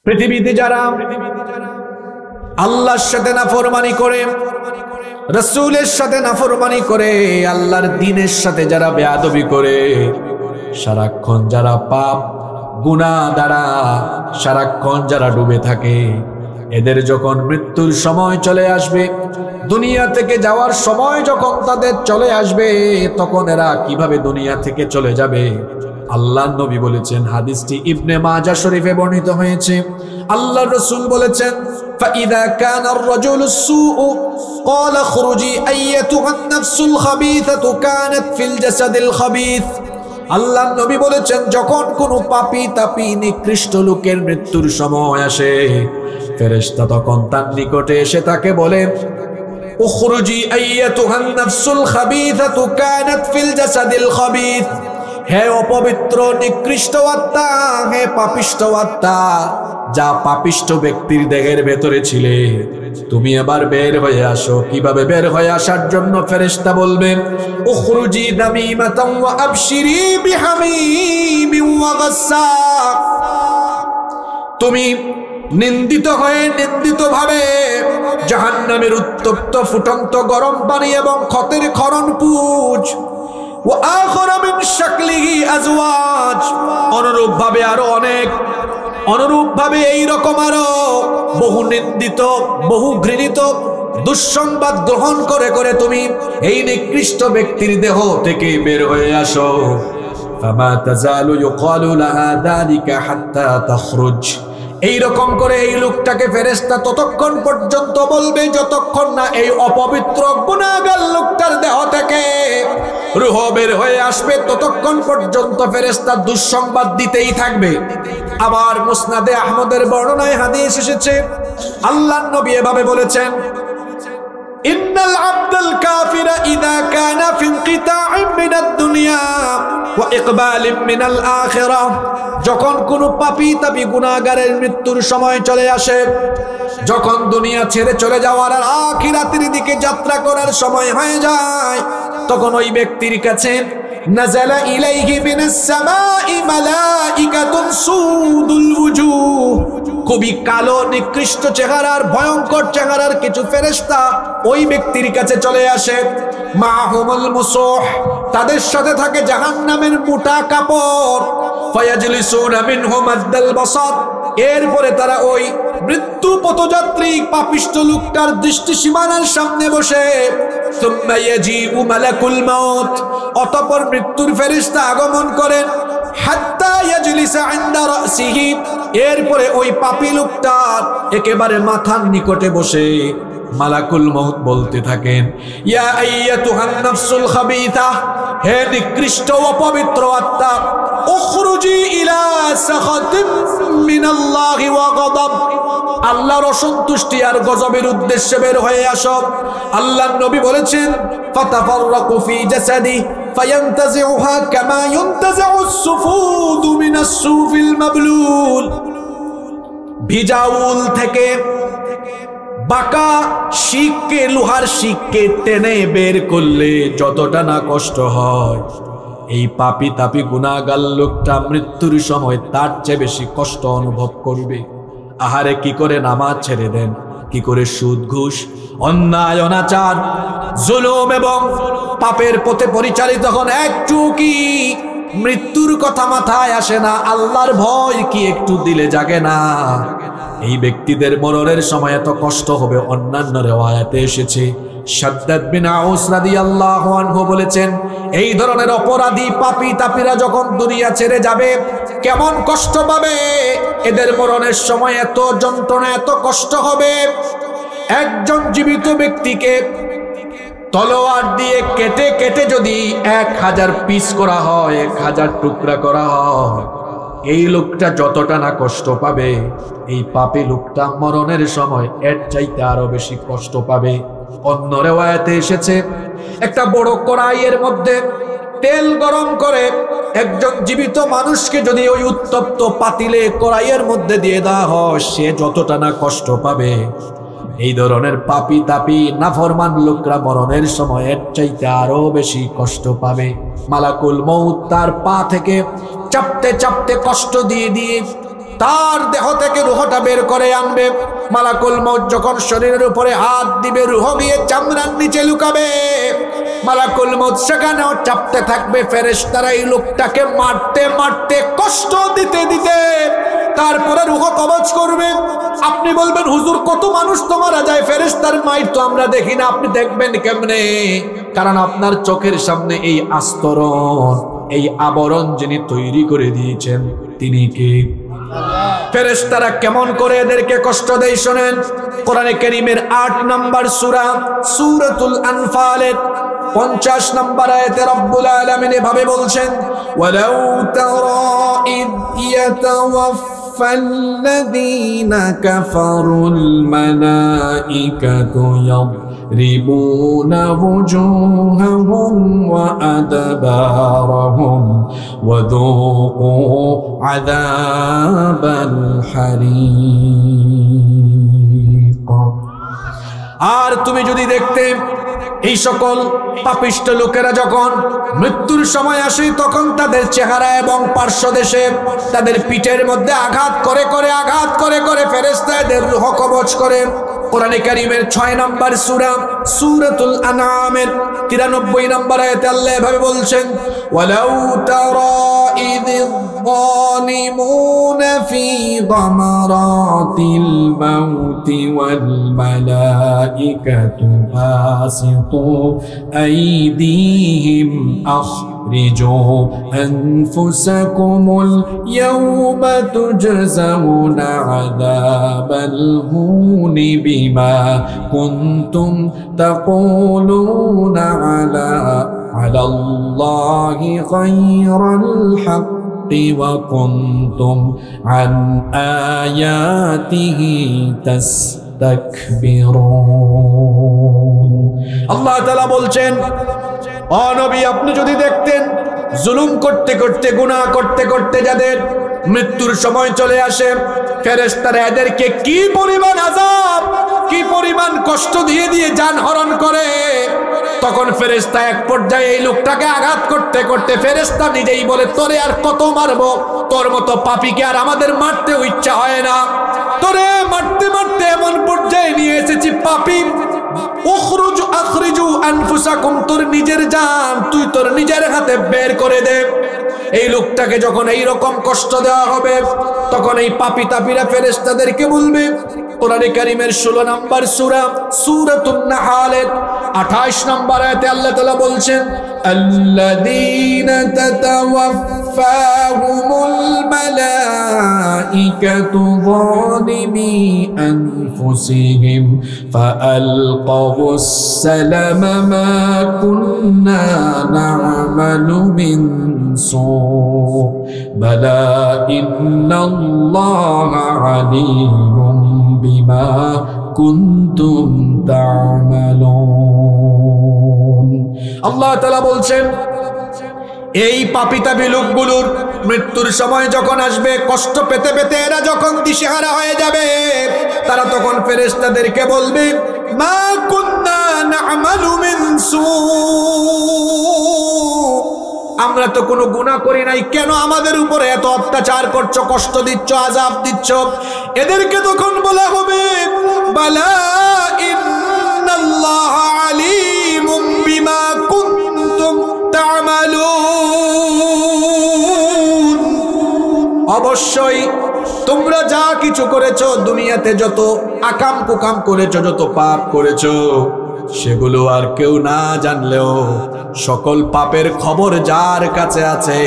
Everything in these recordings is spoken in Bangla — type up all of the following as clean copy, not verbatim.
পৃথিবীতে যারা আল্লাহর সাথে নাফরমানি করে, রাসূলের সাথে নাফরমানি করে, আল্লাহর দ্বীনের সাথে যারা বেয়াদবি করে, সারাক্ষণ যারা পাপ গুনাহ দ্বারা সারাক্ষণ যারা ডুবে থাকে, এদের যখন মৃত্যুর সময় চলে আসবে, দুনিয়া থেকে যাওয়ার সময় যখন তাদের চলে আসবে, তখন এরা কিভাবে দুনিয়া থেকে চলে যাবে? আল্লাহর নবী বলেছেন, হাদিসটি ইবনে মাজাহ শরীফে বর্ণিত হয়েছে। আল্লাহর রাসূল বলেছেন, ফাইদা কানা আর-রাজুলু সূউ ক্বালা খুরুজি আইয়াতুহান নাফসুল খাবীসাতু কানাত ফিল জাসাদিল খাবীস। আল্লাহর নবী বলেছেন, যখন কোনো পাপী তাপী নিকৃষ্ট লোকের মৃত্যুর সময় আসে, ফেরেশতা তখন তার নিকটে এসে তাকে বলে, উখরুজি আইয়াতুহান নাফসুল খাবীসাতু কানাত ফিল জাসাদিল খাবীস। হে অপবিত্র নিকৃষ্ট আত্মা, হে পাপিষ্ঠ আত্মা, যা পাপিষ্ঠ ব্যক্তির দেহের ভেতরে ছিলে, তুমি এবার বের হয়ে আসো। কিভাবে বের হয়ে আসার জন্য? ফেরেশতা বলবে, উখরুজি নামিমাতান ওয়া আবশিরি বিহামিমিন ওয়া গাসসাক। তুমি নিন্দিত হয়ে নিন্দিতভাবে জাহান্নামের উত্তপ্ত ফুটন্ত গরম পানি এবং ক্ষতের ক্ষরণ পুজ, ওয়া আখরা মিন শাকলিহি আজওয়াজ। অনুরূপভাবে আরো অনেক, অনুরূপভাবে এইরকম আরো বহু নিন্দিত, বহু ঘৃণিত দুঃসংবাদ গ্রহণ করে করে তুমি এই নিকৃষ্ট ব্যক্তির দেহ থেকে বের হয়ে আসো। ফামা তাজালু ইউকালু লাহা যালিকা হাত্তা তাখরুজ। এইরকম করে এই লোকটাকে ফেরেশতা ততক্ষণ পর্যন্ত বলবে যতক্ষণ না এই অপবিত্র গুনাহগার লোকটার দেহ থেকে রূহ বের হয়ে আসবে, ততক্ষণ পর্যন্ত ফেরেশতা দুঃসংবাদ দিতেই থাকবে। আবার মুসনাদে আহমদের বর্ণনায় হাদিস এসেছে, আল্লাহর নবী এভাবে বলেছেন, ইন্নাল আবদাল কাফিরা ইযা কানা ফি ইনকিতাইম মিনাদ দুনিয়া ওয়া ইকবালিম মিনাল আখিরাহ। যখন কোনো পাপী তাপী গুনাহগারের মৃত্যুর সময় চলে আসে, যখন দুনিয়া ছেড়ে চলে যাওয়ার আর আখিরাতের দিকে যাত্রা করার সময় হয়ে যায়, তখন ওই ব্যক্তির কাছে নাযালা ইলাইহি মিনাস সামাই মালাইকাতুন সুদুল ওয়ুজুহ। খুবই কালো নিকৃষ্ট চেহারার, ভয়ঙ্কর চেহারার কিছু ফেরেশতা ওই ব্যক্তির কাছে চলে আসে। মাহুমুল মুসুহ, তাদের সাথে থাকে জাহান্নামের মোটা কাপড়। ফায়াজলিসুনা মিনহু মাদ্দাল বাসার। এরপরে তারা ওই মৃত্যু পথযাত্রী পাপিষ্ঠ লোকটার দৃষ্টি সীমানার সামনে বসে, সুম্মা ইয়াজিউ মালাকুল মাউত, অতঃপর মৃত্যুর ফেরেশতা আগমন করেন, হাত্তা ইয়াজলিসা ইনদা রাসিহি। এরপরে ওই পাপী লোকটার একেবারে মাথার নিকটে বসে মালাকুল মউত বলতে থাকেন, ইয়া আইয়াতুহান নাফসুল খাবীসা, হে নিকৃষ্ট অপবিত্র আত্মা, উখরুজি ইলা সাখাতিম মিনাল্লাহি ওয়া গাদাব। আল্লাহর অসন্তুষ্টি আর গজবের উদ্দেশ্যে বের হয়ে আসো। আল্লাহর নবী বলেছেন, ফাতাফাররাকু ফি জাসাদি ফায়ানতাজিউহা কামা ইউনতাজিউ আস-সুফুদু মিনাস সুফিল মাবলুল। ভিজাউল থেকে বাঁকা শিককে, লোহার শিককে টেনে বের করলে যতটা না কষ্ট হয়, এই পাপী তাপী গুনাহগার লোকটা মৃত্যুর সময় তার চেয়ে বেশি কষ্ট অনুভব করবে। আহারে, কি করে নামাজ ছেড়ে দেন, কি করে সুদ ঘুষ অন্যায় অনাচার জুলুম এবং পাপের পথে পরিচালিত হন, একটু কি মৃত্যুর কথা মাথায় আসে না? আল্লাহর ভয় কি একটু দিলে জাগে না? এই ব্যক্তিদের মরণের সময় এত কষ্ট হবে। অন্যান্য রিওয়ায়াতে এসেছে, শাদ্দাদ বিন আউস রাদিয়াল্লাহু আনহু বলেছেন, এই ধরনের অপরাধী পাপী তাপীরা যখন দুনিয়া ছেড়ে যাবে কেমন কষ্ট পাবে, এদের মরণের সময় এত যন্ত্রণা, এত কষ্ট হবে। একজন জীবিত ব্যক্তিকে তলোয়ার দিয়ে কেটে কেটে যদি 1000 পিস করা হয়, 1000 টুকরা করা হয়, এই লোকটা যতটা না কষ্ট পাবে, এই পাপী লোকটা মরণের সময় এর চাইতে আরো বেশি কষ্ট পাবে। অন্য রিওয়ায়াতে এসেছে, একটা বড় কড়াইয়ের মধ্যে তেল গরম করে একজন জীবিত মানুষকে যদি ওই উত্তপ্ত পাতিলে কড়াইয়ের মধ্যে দিয়ে দেওয়া হয়, সে যতটা না কষ্ট পাবে, এই ধরনের পাপী তাপী নাফরমান লোকরা মরণের সময় এর চাইতে আরো বেশি কষ্ট পাবে। মালাকুল মউত তার পা থেকে চাপতে চাপতে কষ্ট দিয়ে দিয়ে তার দেহ থেকে রূহটা বের করে আনবে। মালাকুল মউত যখন শরীরের উপরে হাত দিবে, রূহ গিয়ে চামড়ার নিচে লুকাবে। মালাকুল মউত সেখানেও চাপতে থাকবে। ফেরেশতারা এই লোকটাকে মারতে মারতে, কষ্ট দিতে দিতে তারপরে রূহ কবজ করবে। আপনি বলবেন, হুজুর কত মানুষ তো মারা যায়, ফেরেশতার মাইর তো আমরা দেখি না। আপনি দেখবেন কেমনে? কারণ আপনার চোখের সামনে এই আস্তরণ, এই আবরণ যিনি তৈরি করে দিয়েছেন তিনি কে? ফেরেশতারা কেমন করে এদেরকে কষ্ট দেয় শোনেন। কোরআনে কারীমের ৮ নম্বর সূরা সূরাতুল আনফালের 50 নম্বর আয়াতে রব্বুল আলামিন এভাবে বলছেন, ওয়ালাউ তারা ইয ইয়াতাওয়াফাল্লাযীনা কাফারুল মালাইকাতু يضربون وجوههم وأدبارهم وذوقوا عذاب الحريق। আর তুমি যদি দেখতে এই সকল পাপিষ্ঠ লোকেরা যখন মৃত্যুর সময় আসে, তখন তাদের চেহারা এবং পার্শ্বদেশে তাদের পিঠের মধ্যে আঘাত করে ফেরেশতা এদের রূহ কবজ করে। কোরআনে কারীমের 6 নম্বর সূরা সূরাতুল আনআমের 93 নম্বর আয়াতে আল্লাহ এভাবে বলছেন, ওয়ালাউ তারা ইযিয যালিমুনা ফি গামারাতিল মাউতি ওয়াল মালাইকাতু বাসিতু আইদিহিম أخرجوا أنفسكم اليوم تجزون عذاب الهون بما كنتم تقولون على الله غير الحق وكنتم عن آياته تستكبرون। আল্লাহ তাআলা বলছেন, ও নবী আপনি যদি দেখতেন জুলুম করতে করতে, গুনাহ করতে করতে যাদের মৃত্যুর সময় চলে আসে, ফেরেশতারা এদেরকে কি পরিমাণ আযাব, কি পরিমাণ কষ্ট দিয়ে দিয়ে জান হরণ করে, তখন ফেরেশতা এক পর্যায়ে এই লোকটাকে আঘাত করতে করতে ফেরেশতা নিজেই বলে, তোরে আর কত মারবো, তোর মতো পাপীকে আর আমাদের মারতে ইচ্ছা হয় না, তোরে মারতে মারতে এমন পর্যায়ে নিয়ে এসেছি পাপী, আখরিজু আনফুসাকুম, তোর নিজের জান তুই তোর নিজের হাতে বের করে দে। এই লোকটাকে যখন এই রকম কষ্ট দেওয়া হবে, তখন এই পাপী তাপীরা ফেরেশতাদেরকে বলবে। কোরআনে কারীমের 16 নম্বর সূরা সূরাতুন নাহলের 28 নম্বর আয়াতে আল্লাহ তাআলা বলছেন, আল্লাযীনা তাতাওয়াফাহুমুল মালাইকাতু যালিমি আনফুসিহিম ফাআলকাউস সালামা মা কুন্না না'মালু মিন সূ বালা ইন্নাল্লাহা আলীমুম বিমা কুনতুম তা'মালুন। আল্লাহ তাআলা বলছেন, এই পাপী তাপী লোকগুলোর মৃত্যুর সময় যখন আসবে, কষ্ট পেতে পেতে এরা যখন দিশেহারা হয়ে যাবে, তারা তখন ফেরেশতাদেরকে বলবে, মা কুন্না না'মালু মিন সূ, আমরা তো কোনো গুনাহ করি নাই, কেন আমাদের উপরে এত অত্যাচার করছো, কষ্ট দিচ্ছ, আযাব দিচ্ছ? এদেরকে তখন বলা হবে, বালা ইন্নাল্লাহা আলীমুম বিমা কুনতুম তা'মালুন, অবশ্যই তোমরা যা কিছু করেছো, দুনিয়াতে যত আকাম কুকাম করেছো, যত পাপ করেছো, সেগুলো আর কেউ না জানলেও সকল পাপের খবর যার কাছে আছে,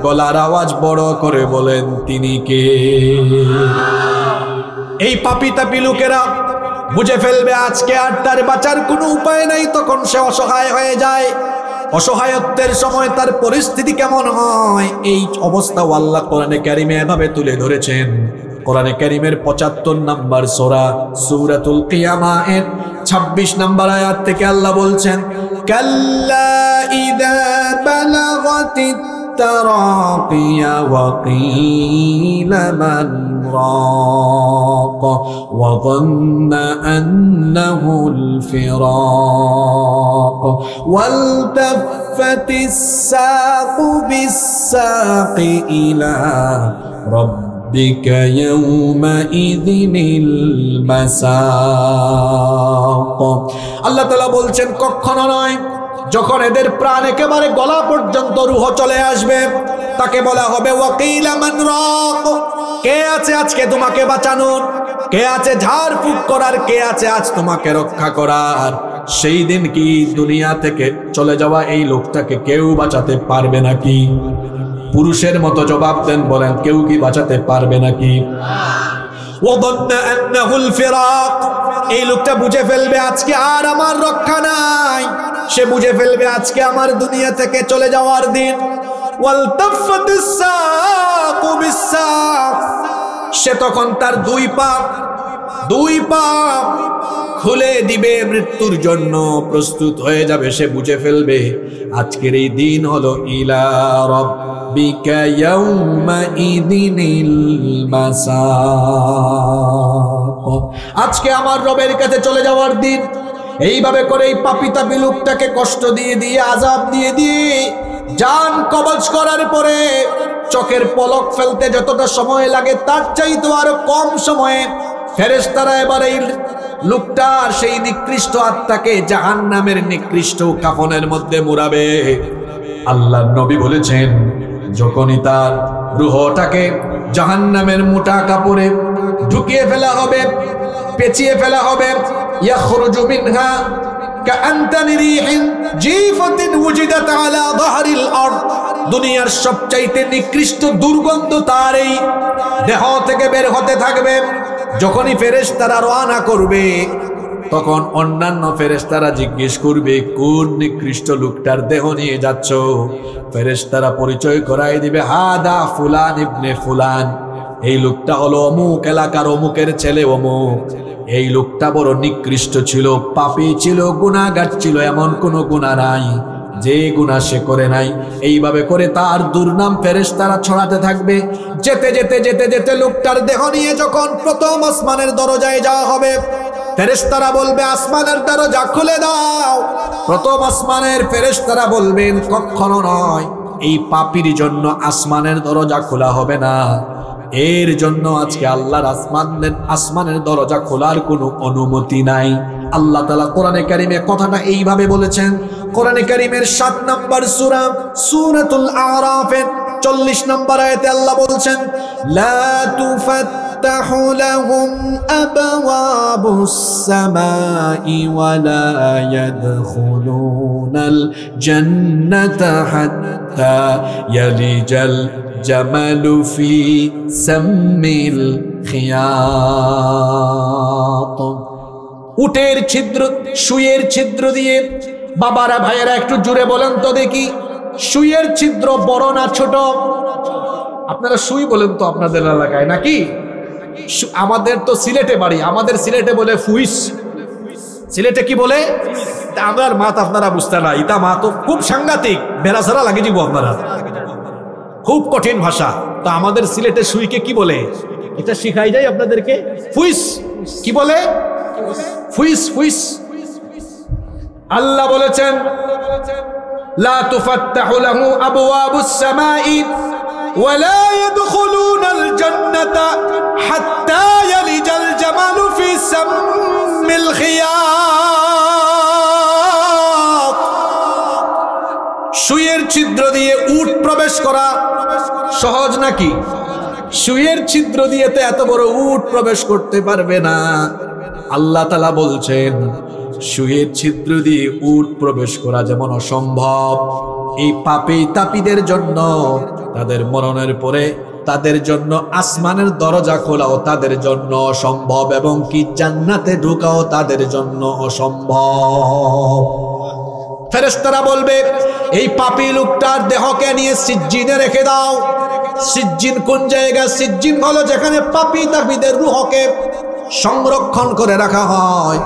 গলার আওয়াজ বড় করে বলেন তিনি কে? এই পাপী তাপী লোকেরা বুঝে ফেলবে আজকে আর তার বাঁচার কোনো উপায় নাই, তখন সে অসহায় হয়ে যায়। অসহায়ত্বের সময় তার পরিস্থিতি কেমন হয়, এই অবস্থাও আল্লাহ কোরআনে কারীমে এভাবে তুলে ধরেছেন। কোরআনে কারীমের 75 নম্বর সূরা সূরাতুল কিয়ামা এর 26 নম্বর আয়াত থেকে আল্লাহ বলছেন, কাল্লা ইযা বালাগাতিত তারাকিয়া ওয়া কিলা মান রাক ওয়া যান্না আন্নাহুল ফিরাক ওয়ালতাফাতিস সাকু বিস সাকি ইলা রাব্বিকা ইয়াউমাইযিনিল মাসাক। আল্লাহ তাআলা বলছেন কখনো নয়, যখন এদের প্রাণ একেবারে গলা পর্যন্ত রূহ চলে আসবে, তাকে বলা হবে ওয়াকিলা মান রাক, কে আছে আজকে তোমাকে বাঁচানোর, কে আছে ঝাড়ফুঁক করার, কে আছে আজ তোমাকে রক্ষা করার। সেই দিন কি দুনিয়া থেকে চলে যাওয়া এই লোকটাকে কেউ বাঁচাতে পারবে নাকি? পুরুষের মতো জবাব দেন, বলেন কেউ কি বাঁচাতে পারবে নাকি? ওয়াদান্না আন্নাহুল ফিরাক, এই লোকটা বুঝে ফেলবে আজকে আর আমার রক্ষা নাই, সে বুঝে ফেলবে আজকে আমার দুনিয়া থেকে চলে যাওয়ার দিন। ওয়ালতাফাতিস সাকু বিস-সাক, সে তখন তার দুই পা খুলে দিবে, মৃত্যুর জন্য প্রস্তুত হয়ে যাবে। সে বুঝে ফেলবে আজকের এই দিন হলো ইলা রাব্বিকা ইয়াউমাইযিনিল মাসাক, আজকে আমার রবের কাছে চলে যাওয়ার দিন। এইভাবে করে এই পাপী তাপী লোকটাকে কষ্ট দিয়ে দিয়ে, আযাব দিয়ে দিয়ে, জান কবজ করার পরে চোখের পলক ফেলতে যতটা সময় লাগে তার চাইতে আরো কম সময়ে ফেরেশতারা এবার এই লোকটার সেই নিকৃষ্ট আত্মাকে জাহান্নামের নিকৃষ্ট কাফনের মধ্যে মুড়াবে। আল্লাহর নবী বলেছেন, যখনই তার রূহটাকে জাহান্নামের মোটা কাপড়ে ঢুকিয়ে ফেলা হবে, পেঁচিয়ে ফেলা হবে, ইয়াখরুজু মিনহা কাআনতানি রিহিন জিফাতিন ওয়াজিদাত আলা যাহরিল আরদ, দুনিয়ার সবচাইতে নিকৃষ্ট দুর্গন্ধ তার এই দেহ থেকে বের হতে থাকবে। যখনই ফেরেশতারা রওনা করবে, তখন অন্যান্য ফেরেশতারা জিজ্ঞেস করবে কোন নিকৃষ্ট লোকটার দেহ নিয়ে যাচ্ছ? ফেরেশতারা পরিচয় করায় দিবে, হাদা ফুলান ইবনে ফুলান, এই লোকটা হলো অমুক এলাকার অমুকের ছেলে অমুক। এই লোকটা বড় নিকৃষ্ট ছিল, পাপী ছিল, গুনাহগার ছিল, এমন কোনো গুনাহ নাই যে গুনাহ সে করে নাই। এইভাবে করে তার দুর্নাম ফেরেশতারা ছড়াতে থাকবে। যেতে যেতে যেতে যেতে লোকটার দেহ নিয়ে যখন প্রথম আসমানের দরজায় যাওয়া হবে, ফেরেশতারা বলবে আসমানের দরজা খুলে দাও। প্রথম আসমানের ফেরেশতারা বলবেন কখনো নয়, এই পাপীর জন্য আসমানের দরজা খোলা হবে না। এর জন্য আজকে আল্লাহর আসমানের দরজা খোলার কোনো অনুমতি নাই। আল্লাহ তাআলা কোরআনে কারীমে কথাটা এইভাবে বলেছেন। কোরআনে কারীমের 7 নম্বর সূরা সূরাতুল আরাফের 40 নম্বর আয়াতে আল্লাহ বলছেন, লা তুফাত্তাহু লাহুম আবওয়াবুস সামাই ওয়া লা ইয়াদখুলুনাল জান্নাতা হাত্তা ইয়ালিজাল জামালু ফি সাম্মিল খিয়াত। উটের ছিদ্র, সুইয়ের ছিদ্র দিয়ে, বাবারা ভাইয়েরা একটু জুড়ে বলেন তো দেখি, সুইয়ের ছিদ্র বড় না ছোট? আপনারা সুই বলেন তো আপনাদের এলাকায় নাকি? আমাদের তো সিলেটে বাড়ি, আমাদের সিলেটে বলে ফুইস। সিলেটে কি বলে? আমার মাত আপনারা বুঝতে না, ইতা মা তো খুব সাংঘাতিক, বেড়াছাড়া লাগে জীব, আপনারা খুব কঠিন ভাষা। তো আমাদের সিলেটে সুইকে কি বলে এটা শিখাই যায় আপনাদেরকে। ফুইস কি বলে? ফুইস ফুইস। আল্লাহ বলেছেন, লা তুফাত্তাহু লাহু আবওয়াবুস সামাই ওয়া লা ইয়াদখুলুনাল জান্নাতা হাত্তা ইয়ালিজাল জামালু ফি সাম্মিল খিয়াত। সুইয়ের ছিদ্র দিয়ে উট প্রবেশ করা সহজ নাকি? সুইয়ের ছিদ্র দিয়ে তো এত বড় উট প্রবেশ করতে পারবে না। আল্লাহ তাআলা বলছেন, সুইয়ের ছিদ্র দিয়ে উট প্রবেশ করা যেমন অসম্ভব, এই পাপী তাপীদের জন্য তাদের মরণের পরে তাদের জন্য আসমানের দরজা খোলাও তাদের জন্য অসম্ভব, এবং কি জান্নাতে ঢোকাও তাদের জন্য অসম্ভব। ফেরেশতারা বলবে, এই পাপী লোকটার দেহকে নিয়ে সিজ্জিনে রেখে দাও। সিজ্জিন কোন জায়গা? সিজ্জিন হলো যেখানে পাপী তাপীদের রূহকে সংরক্ষণ করে রাখা হয়।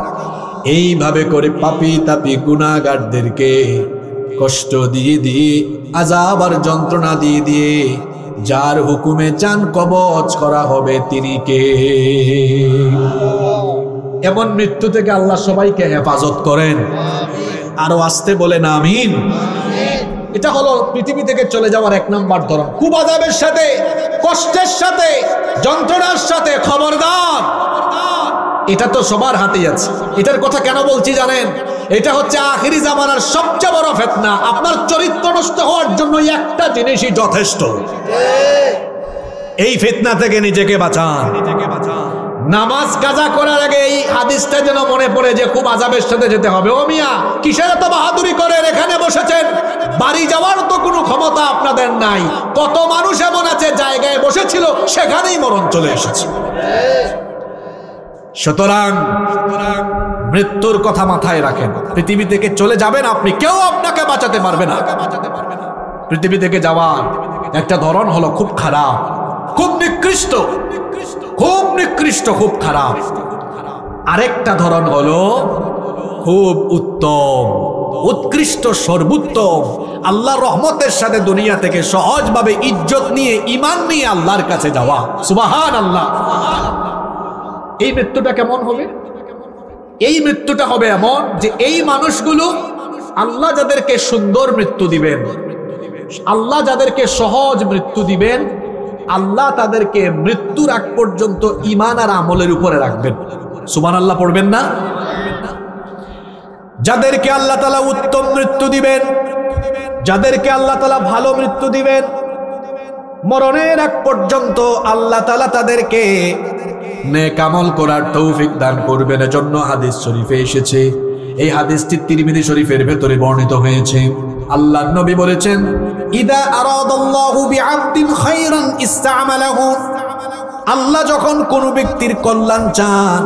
এইভাবে করে পাপী তাপী গুনাহগারদেরকে কষ্ট দিয়ে দিয়ে, আযাব আর যন্ত্রণা দিয়ে দিয়ে, যার হুকুমে জান কবজ করা হবে তিনি কে? এমন মৃত্যু থেকে আল্লাহ সবাইকে হেফাজত করেন। আরো আসতে বলেন আমিন। এটা হলো পৃথিবী থেকে চলে যাওয়ার 1 নাম্বার ধরন। খুব আযাবের সাথে, কষ্টের সাথে, যন্ত্রণার সাথে। খবরদার, এটা তো সবার হাতেই আছে। এটার কথা কেন বলছি জানেন? এটা হচ্ছে আখিরি জামানার সবচেয়ে বড় ফিতনা। আপনার চরিত্র নষ্ট হওয়ার জন্য একটা জিনিসই যথেষ্ট। এই ফিতনা থেকে নিজেকে বাঁচান। নামাজ কাজা করার আগে এই হাদিসটা যেন মনে পড়ে যে খুব আযাবের সাথে যেতে হবে। ও মিয়া, কিসের এত বাহাদুরি করেন? এখানে বসেছেন, বাড়ি যাওয়ার তো কোনো ক্ষমতা আপনাদের নাই। কত মানুষ এমন আছে জায়গায় বসেছিল, সেখানেই মরণ চলে এসেছে। সুতরাং মৃত্যুর কথা মাথায় রাখেন। পৃথিবী থেকে চলে যাবেন আপনি, কেউ আপনাকে বাঁচাতে পারবে না। পৃথিবী থেকে যাওয়ার একটা ধরন হলো খুব খারাপ, খুব নিকৃষ্ট, খুব নিকৃষ্ট, খুব খারাপ। আরেকটা ধরন হলো খুব উত্তম, উৎকৃষ্ট, সর্বোত্তম। আল্লাহর রহমতের সাথে দুনিয়া থেকে সহজভাবে ইজ্জত নিয়ে, ঈমান নিয়ে আল্লাহর কাছে যাওয়া। সুবহানাল্লাহ। এই মৃত্যুটা কেমন হবে? এই মৃত্যুটা হবে এমন যে এই মানুষগুলো, আল্লাহ যাদেরকে সুন্দর মৃত্যু দিবেন, আল্লাহ যাদেরকে সহজ মৃত্যু দিবেন, আল্লাহ তাদেরকে মৃত্যুর আগ পর্যন্ত ঈমান আর আমলের উপরে রাখবেন। সুবহানাল্লাহ পড়বেন না? যাদেরকে আল্লাহ তাআলা উত্তম মৃত্যু দিবেন, যাদেরকে আল্লাহ তাআলা ভালো মৃত্যু দিবেন, মরণের আগ পর্যন্ত আল্লাহ তাআলা তাদেরকে নেক আমল করার তৌফিক দান করবেন। এজন্য হাদিস শরীফে এসেছে, এই হাদিসটি তিরমিজি শরীফের ভেতরে বর্ণিত হয়েছে। আল্লাহর নবী বলেছেন, ইদা আরাদাল্লাহু বিআবদিন খায়রান ইসতা'মালাহু। আল্লাহ যখন কোন ব্যক্তির কল্যাণ চান,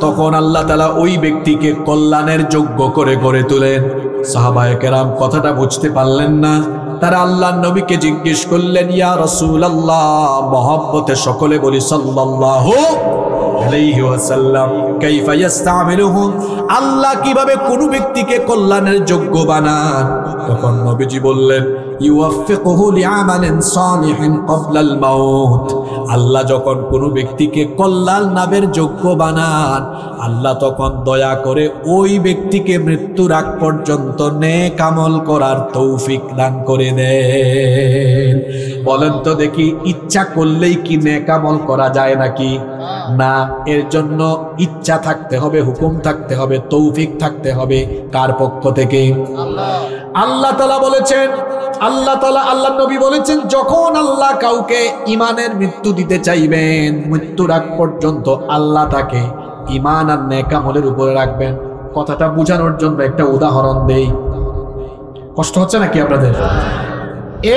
তখন আল্লাহ তাআলা ওই ব্যক্তিকে কল্যাণের যোগ্য করে গড়ে তোলেন। সাহাবায়ে কেরাম কথাটা বুঝতে পারলেন না। তারা আল্লাহর নবীকে জিজ্ঞেস করলেন, ইয়া রাসূলুল্লাহ, মহব্বতে সকলে বলি সাল্লাল্লাহু আলাইহি ওয়াসাল্লাম, কাইফা ইসতা'মিলুহু, আল্লাহ কিভাবে কোন ব্যক্তিকে কল্যাণের যোগ্য বানান? তখন নবীজি বললেন, ইউওয়াফিকুহু লিআমালিন সালিহিন ক্বাবলাল মাউত। আল্লাহ যখন কোন ব্যক্তিকে কল্যাণ লাভের যোগ্য বানান, আল্লাহ তখন দয়া করে ওই ব্যক্তিকে মৃত্যুর আগ পর্যন্ত নেক আমল করার তৌফিক দান করে দেন। বলেন তো দেখি, ইচ্ছা করলেই কি নেক আমল করা যায় নাকি? না, এর জন্য ইচ্ছা থাকতে হবে, হুকুম থাকতে হবে, তৌফিক থাকতে হবে। কার পক্ষ থেকে? আল্লাহ তাআলা বলেছেন, আল্লাহ নবী বলেছেন, যখন আল্লাহ কাউকে ঈমানের মৃত্যু দিতে চাইবেন, মৃত্যুর আগ পর্যন্ত আল্লাহ তাকে ঈমান আর নেক আমলের উপরে রাখবেন। কথাটা বোঝানোর জন্য একটা উদাহরণ দেই। কষ্ট হচ্ছে নাকি আপনাদের?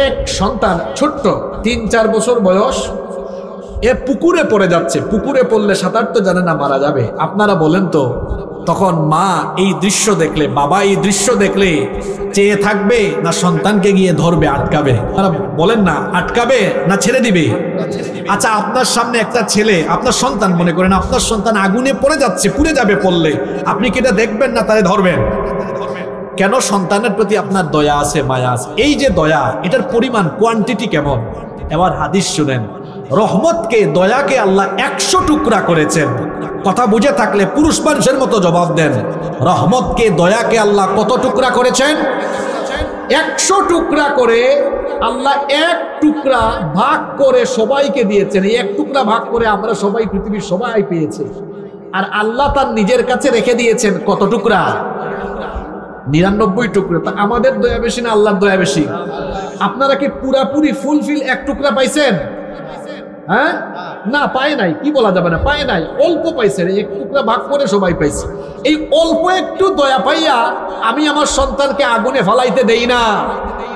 এক সন্তান ছোট্ট 3-4 বছর বয়স, এ পুকুরে পড়ে যাচ্ছে। পুকুরে পড়লে সাঁতার তো জানে না, মারা যাবে। আপনারা বলেন তো, তখন মা এই দৃশ্য দেখলে, বাবা এই দৃশ্য দেখলে চেয়ে থাকবে না সন্তানকে গিয়ে ধরবে, আটকাবে? তারা বলেন না, আটকাবে না ছেড়ে দিবে? আচ্ছা, আপনার সামনে একটা ছেলে, আপনার সন্তান মনে করেন, আপনার সন্তান আগুনে পড়ে যাচ্ছে, পুড়ে যাবে পড়লে, আপনি কি এটা দেখবেন না তারে ধরবেন? কেন? সন্তানের প্রতি আপনার দয়া আছে, মায়া আছে। এই যে দয়া, এটার পরিমাণ, কোয়ান্টিটি কেমন? এবার হাদিস শুনেন। রহমতকে, দয়াকে আল্লাহ 100 টুকরা করেছেন। কথা বুঝে থাকলে পুরুষ মানুষের মতো জবাব দেন। রহমতকে, দয়াকে আল্লাহ কত টুকরা করেছেন? 100 টুকরা করে আল্লাহ 1 টুকরা ভাগ করে সবাইকে দিয়েছেন। এই 1 টুকরা ভাগ করে আমরা সবাই, পৃথিবীর সবাই পেয়েছে। আর আল্লাহ তার নিজের কাছে রেখে দিয়েছেন কত টুকরা? 99 টুকরা। তা আমাদের দয়া বেশি না আল্লাহর দয়া বেশি? আপনারা কি পুরাপুরি ফুলফিল 1 টুকরা পাইছেন? হ্যাঁ, না, পায় নাই। কি বলা যাবে না, পায় নাই, অল্প পাইছে। 1 টুকরা ভাগ করে সবাই পাইছে। এই অল্প একটু দয়া পাইয়া আমি আমার সন্তানকে আগুনে ফালাইতে দেই না।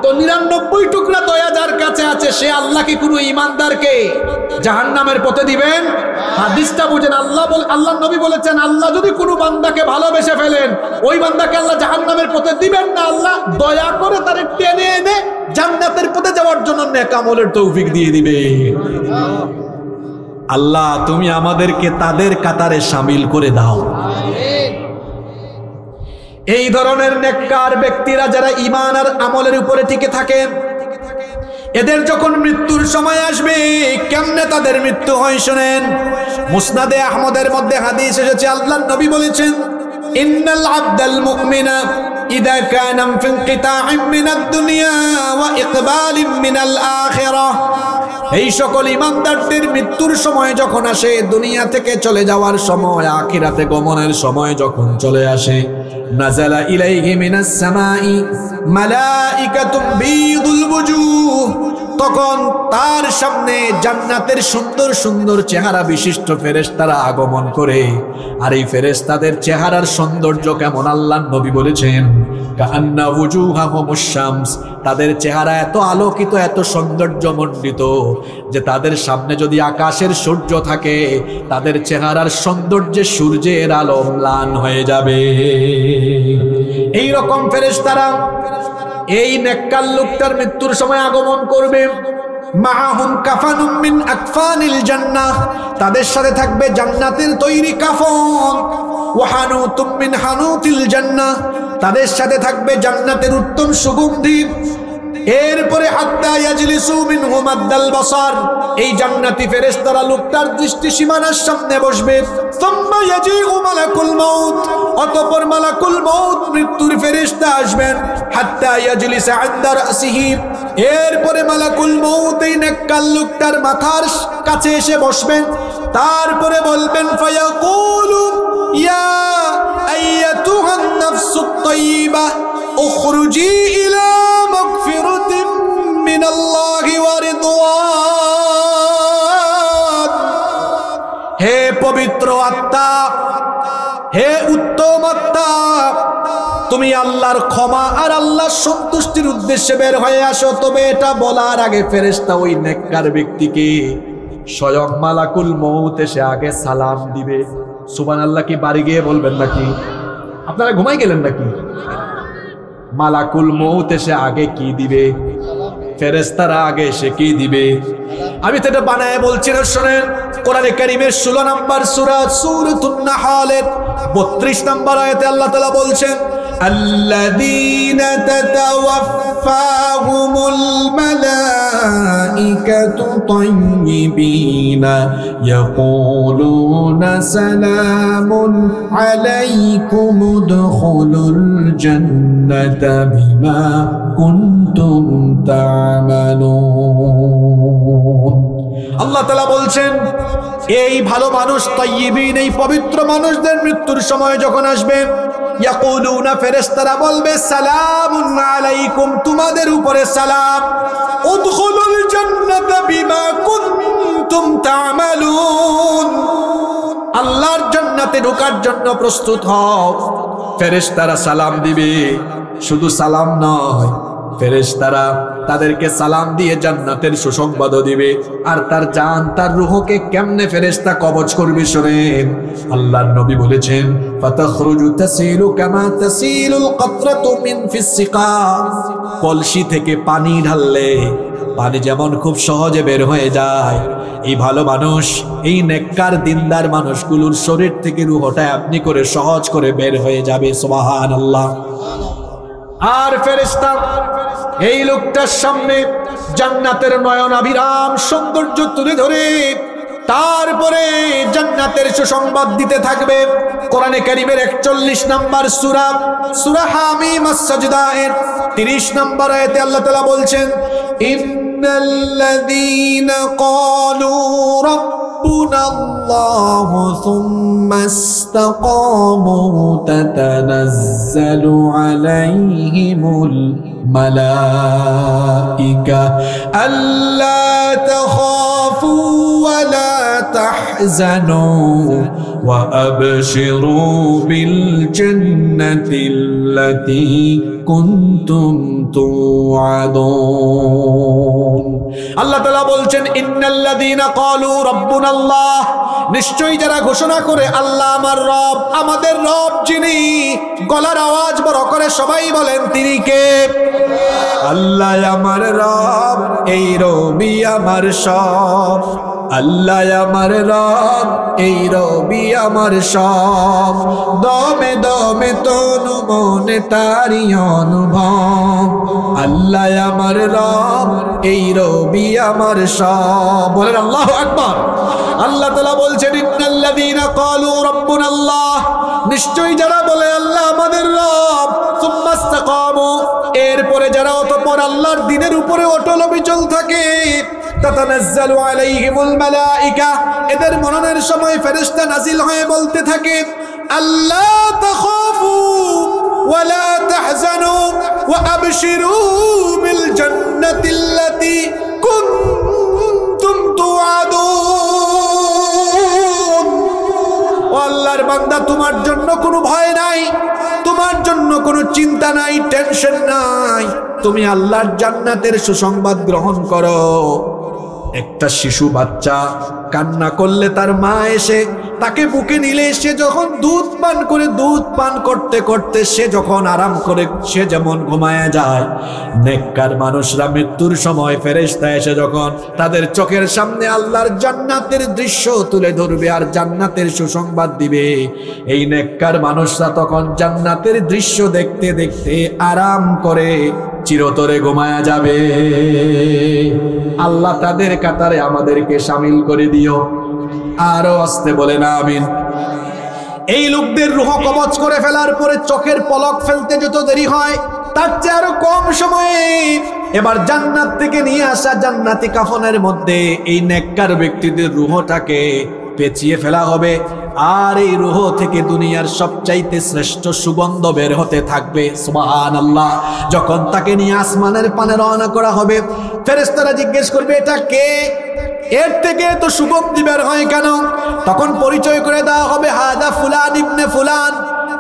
তো 99 টুকরা দয়া যার কাছে আছে, সে আল্লাহ কি কোনো ঈমানদারকে জাহান্নামের পথে দিবেন? হাদিসটা বুঝেন। আল্লাহ নবী বলেছেন, আল্লাহ যদি কোনো বান্দাকে ভালোবেসে ফেলেন, ওই বান্দাকে আল্লাহ জাহান্নামের পথে দিবেন না। আল্লাহ দয়া করে তারে টেনে এনে জান্নাতের পথে যাওয়ার জন্য নেক আমলের তৌফিক দিয়ে দিবে। আল্লাহ, তুমি আমাদেরকে তাদের কাতারে শামিল করে দাও। এই ধরনের নেককার ব্যক্তিরা যারা ঈমান আর আমলের উপরে টিকে থাকে, এদের যখন মৃত্যুর সময় আসবে, কেমনে তাদের মৃত্যু হয় শুনেন। মুসনাদে আহমদের মধ্যে হাদিস এসেছে, আল্লাহর নবী বলেছেন, ইন্নাল আবদাল মুমিনা ইদা কানা ফি ইনকিতাইম মিনাদ দুনিয়া ওয়া ইকবালিম মিনাল আখিরাহ। এই সকল ইমানদারদের মৃত্যুর সময় যখন আসে, দুনিয়া থেকে চলে যাওয়ার সময়, আখিরাতে গমনের সময় যখন চলে আসে, নাযালা ইলাইহি মিনাস সামাই মালাইকাতুম বিদুল বুজুহ, তখন তার সামনে জান্নাতের সুন্দর সুন্দর চেহারা বিশিষ্ট ফেরেশতারা আগমন করে। আর এই ফেরেশতাদের চেহারার সৌন্দর্য কেমন আল্লাহর নবী বলেছেন, কাআন্না ওয়ুজুহাহুমুশ শামস, তাদের চেহারা এত আলোকিত, এত সৌন্দর্যমণ্ডিত যে তাদের সামনে যদি আকাশের সূর্য থাকে, তাদের চেহারার সৌন্দর্যে সূর্যের আলো ম্লান হয়ে যাবে। এই রকম ফেরেশতারা এই নেককার লোকটার মৃত্যুর সময় আগমন করবে। মাআহুম কাফানুম মিন আকফানিল জান্নাহ, তাদের সাথে থাকবে জান্নাতের তৈরি কাফন। ওয়া হানুতুম মিন হানুতিল জান্নাহ, তাদের সাথে থাকবে জান্নাতের উত্তম সুগন্ধি। এরপরে হাত্তা ইয়াজলিসু মিনহু মাদ্দাল বাসার, এই জান্নাতি ফেরেশতারা লোকটার দৃষ্টি সীমানার সামনে বসবে। সুম্মা ইয়াজিউ মালাকুল মাউত, অতঃপর মালাকুল মাউত মৃত্যুর ফেরেশতা আসবেন। হাত্তা ইয়াজলিসা ইনদা রাসিহি, এরপরে মালাকুল মাউত এই নেককার লোকটার মাথার কাছে এসে বসবেন। তারপরে বলবেন, ফায়াকুলু ইয়া আইয়াতুহান নাফসুত তাইয়্যিবা উখরুজি ইলা মাগফিরাতিন মিনাল্লাহি ওয়া রিদওয়ান। হে পবিত্র আত্মা, হে উত্তম আত্মা, তুমি আল্লাহর ক্ষমা আর আল্লাহর সন্তুষ্টির উদ্দেশ্যে বের হয়ে আসো। তবে এটা বলার আগে ফেরেশতা ওই নেককার ব্যক্তিকে স্বয়ং মালাকুল মউত এসে আগে সালাম দিবে। সুবহানাল্লাহ কি বাড়ি গিয়ে বলবেন নাকি? আপনারা ঘুমাই গেলেন নাকি? মালাকুল মউত এসে আগে কি দিবে? ফেরেশতারা আগে এসে কি দিবে? আমি তো এটা বানায় বলছি না, শুনেন। কোরআনে কারীমের 16 নম্বর সূরা সূরাতুন নাহলের 32 নম্বর আয়াতে আল্লাহ তাআলা বলছেন, আল্লাযীনা তাতাওয়াফাহুমুল মালাইকাতু তাইয়্যিবিনা ইয়াকুলুনা সালামুন আলাইকুম উদখুলুল জান্নাতা বিমা কুনতুম তা'মালুন। আল্লাহ তাআলা বলছেন, এই ভালো মানুষ তাইয়্যিবিন, এই পবিত্র মানুষদের মৃত্যুর সময় যখন আসবে, ইয়াকুলুনা ফেরেশতারা বলবে, সালামুন আলাইকুম, তোমাদের উপরে সালাম, উদখুলুল জান্নাতা বিমা কুনতুম তা'মালুন, আল্লাহর জান্নাতে ঢোকার জন্য প্রস্তুত হও। ফেরেশতারা সালাম দিবে। শুধু সালাম নয়, ফেরেশতারা তাদেরকে সালাম দিয়ে জান্নাতের সুসংবাদও দিবে। আর তার জান, তার রূহকে কেমনে ফেরেশতা কবজ করবে শুনেন। আল্লাহর নবী বলেছেন, ফাতাখরুজু তাসিলু কামা তাসিলুল কাতরাতু মিন ফিস সিকা, কলসি থেকে পানি ঢাললে পানি যেমন খুব সহজে বের হয়ে যায়, এই ভালো মানুষ, এই নেককার দিনদার মানুষগুলোর শরীর থেকে রূহটা আপনি করে সহজ করে বের হয়ে যাবে। সুবহানাল্লাহ। আর ফেরেশতা এই লোকটার সামনে জান্নাতের নয়নাভিরাম সৌন্দর্য তুলে ধরে তারপরে জান্নাতের সুসংবাদ দিতে থাকবে। কোরআনে কারীমের 41 নম্বর সূরা, সূরা হামিম আস-সাজদা এর 30 নম্বর আয়াতে আল্লাহ তাআলা বলছেন, ইন্নাল্লাযীনা ক্বালু রাব্বুনাল্লাহু সুম্মা ইসতাকামু তাতানাজ্জালু আলাইহিমুল মালাইকা আল্লা তাখাফু ওয়া লা تحزنوا وأبشروا بالجنة التي كنتم توعدون। আল্লাহ তাআলা বলছেন, ইন্নাল্লাযীনা ক্বালু রাব্বুনাল্লাহ, নিশ্চয়ই যারা ঘোষণা করে আল্লাহ আমার রব, আমাদের রব যিনি, গলার আওয়াজ বড় করে সবাই বলেন, তিনি কে? আল্লাহ আমার রব, এই রবি আমার সব। আল্লাহ আমার রব, এই রবি আমার সব। দমে দমে তনু মনে তারি অনুভব। আল্লাহ আমার রব, এই রবি আমার সব। বলেন আল্লাহু আকবার। আল্লাহ তাআলা বলছেন, ইন্নাল্লাযীনা ক্বালু রাব্বুনাল্লাহ, নিশ্চয়ই যারা বলে আল্লাহ আমাদের রব, সুম্মা যেমন আল্লাহর দ্বীনের উপরে অটল অবিচল থাকে, তাতানাজ্জালু আলাইহিমুল মালাইকা, এদের মরণের সময় ফেরেশতা নাজিল হয়ে বলতে থাকে, আল্লা তাখাফু ওয়া লা তাহজানু ওয়া আবশিরু বিল জান্নাতিল্লাতী কুনতুম তুআদুন। ও আল্লাহর বান্দা, তোমার জন্য কোনো ভয় নাই, তোমার জন্য কোনো চিন্তা নাই, টেনশন নাই, তুমি আল্লাহর জান্নাতের সুসংবাদ গ্রহণ করো। একটা শিশু বাচ্চা কান্না করলে তার মা এসে তাকে বুকে নিলে সে যখন দুধ পান করে, দুধ পান করতে করতে সে যখন আরাম করে, সে যেমন ঘুমায় যায়, নেককার মানুষরা মৃত্যুর সময় ফেরেশতা এসে যখন তাদের চোখের সামনে আল্লাহর জান্নাতের দৃশ্য তুলে ধরবে আর জান্নাতের সুসংবাদ দিবে, এই নেককার মানুষরা তখন জান্নাতের দৃশ্য দেখতে দেখতে আরাম করে চিরতরে ঘুমায়া যাবে। আল্লাহ তাদের কাতারে আমাদেরকে শামিল করে দিও। আরো আসতে বলেন আমিন। এই লোকদের রূহ কবজ করে ফেলার পরে চোখের পলক ফেলতে যত দেরি হয়, তার চেয়ে আরো কম সময়ে এবার জান্নাত থেকে নিয়ে আসা জান্নাতি কাফনের মধ্যে এই নেককার ব্যক্তিদের রূহটাকে পেঁচিয়ে ফেলা হবে, আর এই রূহ থেকে দুনিয়ার সবচাইতে শ্রেষ্ঠ সুগন্ধ বের হতে থাকবে। সুবহানাল্লাহ। যখন তাকে নিয়ে আসমানের পানে রওনা করা হবে, ফেরেশতারা জিজ্ঞেস করবে, এটা কে? এর থেকে তো সুগন্ধি বের হয় কেন? তখন পরিচয় করে দেওয়া হবে, হাদা ফুলান ইবনে ফুলান,